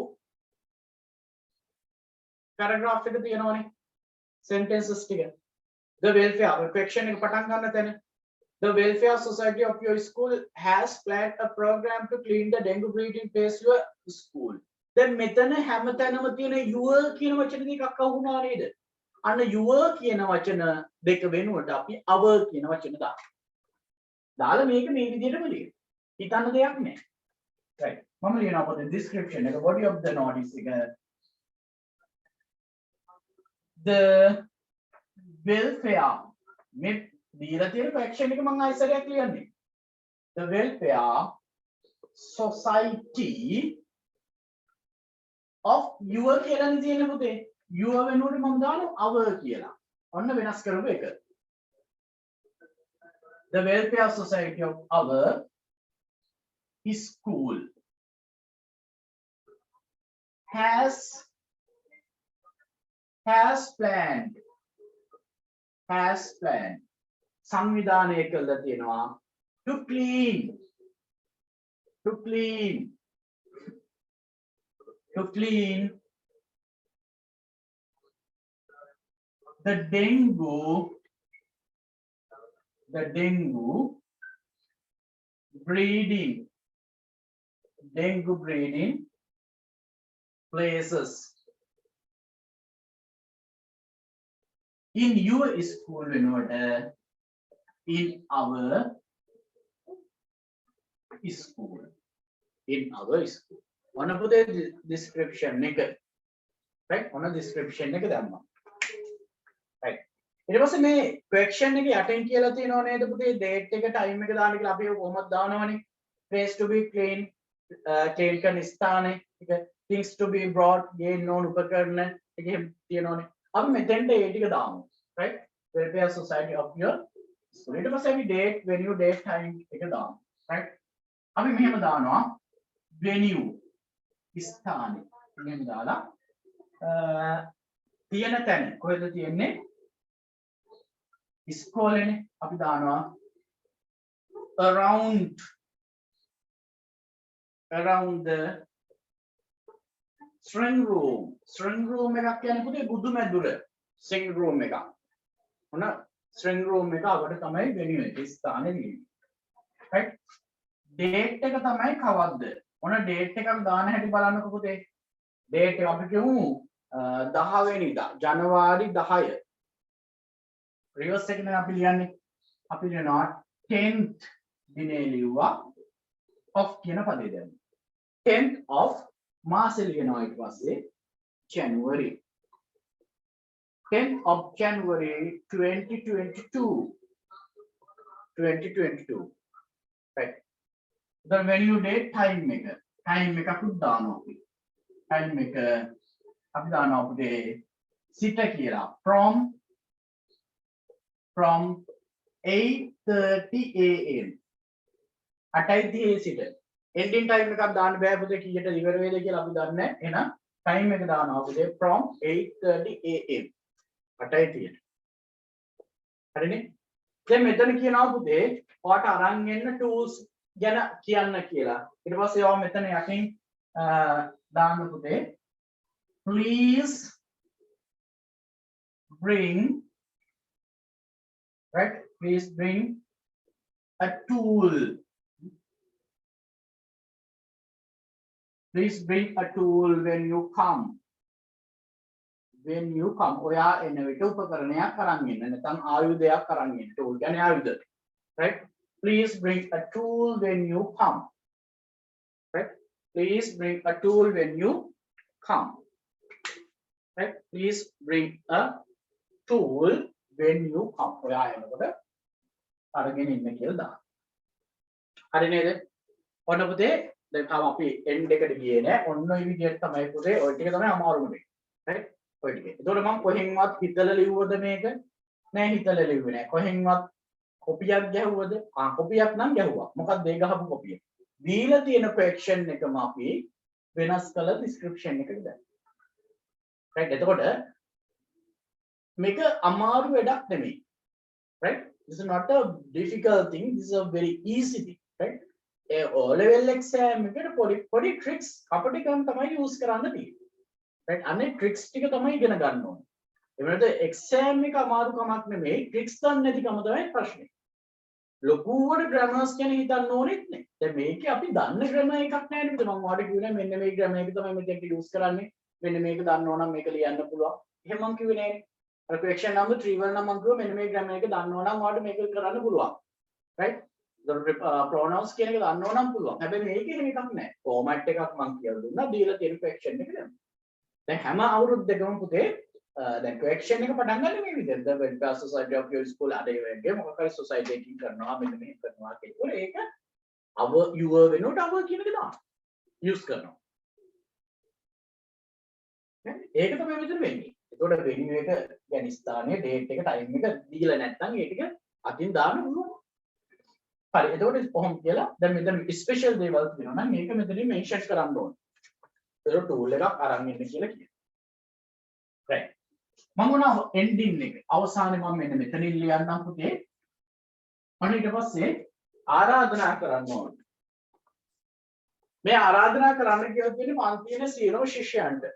paragraph එක තියෙනවනේ sentences ටික the welfare question එක පටන් ගන්න තැන the welfare society of your school has planned a program to clean the dengue breeding place your school දැන් මෙතන හැමතැනම තියෙන your කියන වචන දෙකක් අහුණා නේද අන්න your කියන වචන දෙක වෙනුවට අපි our කියන වචන දාලා මේක මේ විදිහටම ලියන්න හිතන්න දෙයක් නැහැ right මම ලියනවා පොතේ description එක body of the notice එක the welfare මේ දීලා තියෙන question එක මම ආයෙසරයක් ලියන්නේ the welfare society of your කියලා තියෙන පුතේ your වෙනුවට මම දානවා our කියලා ඔන්න වෙනස් කරමු එක the welfare society of our school has planned සංවිධානය කළා තියෙනවා to clean the dengue breeding places in your school වෙනුවට in our school ඔන්න පුතේ description එක right ඔන්න description එක දැම්මා right ඊට පස්සේ මේ question එක යටින් කියලා තියෙනව නේද පුතේ date එක time එක දාන්න කියලා අපි කොහොමද දානවනේ place to be clean clean කරන ස්ථානේ ටික things to be brought ගේන්න ඕන උපකරණ ටික තියෙනවනේ අපි මෙතෙන්ට ඒ ටික දාමු right welfare society of your school ඊට පස්සේ අපි date venue date time එක දාමු right අපි මෙහෙම දානවා venue ස්ථානේ මෙහෙම දාලා තියෙන තැන කොහෙද තියෙන්නේ ඉස්කෝලේනේ අපි දානවා around the string room එකක් කියන්නේ පුතේ බුදු මැදුර string room එක මොන string room එක අපිට තමයි venue එක ස්ථානේ තියෙන්නේ right date එක තමයි කවද්ද මොන date එකක් දාන හැටි බලන්නකො පුතේ date එක අපි කියමු 10 වෙනිදා ජනවාරි 10 reverse එකෙන් අපි ලියන්නේ අපි ලියනවා 10th දිනේ ලියුවා of කියන පදේ දැම්මා 10th of මාසෙ ලියනවා ඊට පස්සේ January 10th of January 2022 right the venue date time එක අපි දානවා time එක අපි දානවා පුතේ සිට කියලා from 8:30 am 8:30 සිට ending time එකක් දාන්න බෑ පුතේ කීයට ඉවර වේද කියලා අපි දන්නේ නැහැ එහෙනම් time එක දානවා පුතේ from 8:30 am 8:30 හරිනේ දැන් මෙතන කියනවා පුතේ ඔයාට අරන් එන්න tools ගැන කියන්න කියලා ඊට පස්සේ ඔයා මෙතන යටින් දාන්න පුතේ please bring right please bring a tool please bring a tool when you come ඔයා එන විට උපකරණයක් අරන් එන්න නැත්නම් ආයුධයක් අරන් එන්න tool කියන්නේ ආයුධ right please bring a tool when you come right please bring a tool when you come right please bring a tool when you come ඔයා එනකොට අරගෙන ඉන්න කියලා දාන්න හරි නේද ඔන්න පුතේ දැන් තාම අපි end එකට ගියේ නෑ ඔන්න ඔය විදිහට තමයි පුතේ ඔය ටික තමයි අමාරුම දේ right ඔය ටික ඒතකොට මම කොහෙන්වත් හිතලා ලිව්වද මේක නෑ හිතලා ලිව්වේ නෑ කොහෙන්වත් කොපියක් ගැහුවද කොපියක් නම් ගැහුවා මොකක්ද ඒ ගහපු කොපිය දීලා තියෙන question එකම අපි වෙනස් කළ description එකට දාන්න right එතකොට මේක අමාරු වැඩක් නෙමෙයි right this is not a difficult thing this is a very easy thing right A O level exam එකට පොඩි tricks අපිට තමයි use කරන්න තියෙන්නේ right අනේ tricks ටික තමයි ඉගෙන ගන්න ඕනේ ඒ වෙනද exam එක අමාරු කමක් නෙමෙයි tricks දන්නේ නැතිකම තමයි ප්‍රශ්නේ ලොකුවට grammars ගැන හිතන්න ඕනෙත් නෑ දැන් මේකේ අපි දන්න grammar එකක් නෑ නේද මම ඔයාලට කිව්වේ මෙන්න මේ grammar එක තමයි මෙතෙන්ට use කරන්නේ මෙන්න මේක දන්න ඕනම් මේක ලියන්න පුළුවන් එහෙම මම කිව්වේ නෑනේ අර question number 3 වල නම් මම කිව්වා මෙන්න මේ grammar එක දන්න ඕනම් ඔයාලට මේක කරන්න පුළුවන් right pronouns කියන එක දන්න ඕනම් පුළුවන් හැබැයි මේකේ එහෙම එකක් නෑ format එකක් මම කියලා දුන්නා දීලා තියෙන question එක දැන් දැන් හැම අවුරුද්දකම පුතේ දැන් question එක පටන් ගන්න මේ විදිහට the welfare society of your school අර ඒ වගේ මොකක් හරි society එකකින් කරනවා මෙන්න මෙහෙම කරනවා කියනකොට ඒක your වෙනුවට our කියන එක දාන්න use කරනවා ඒක තමයි මෙතන වෙන්නේ ඒතකොට venue එක يعني ස්ථානයේ date එක time එක දීලා නැත්නම් ඒ ටික අතින් දාන්න පුළුවන් හරි එතකොට කොහොම කියලා දැන් මෙතන ස්පෙෂල් දේවල් තියෙනවා නම් මේක මෙතනින් මෙන්ෂන් කරන්න ඕනේ ඒක tool එකක් අරන් ඉන්න කියලා කියනවා right මම උනා ending එක අවසානයේ මම මෙන්න මෙතනින් ලියන්නම් පුතේ අන්න ඊට පස්සේ ආරාධනා කරන්න ඕනේ මේ ආරාධනා කරන්න කියලා තියෙන්නේ පන්තියේ සියලුම ශිෂ්‍යයන්ට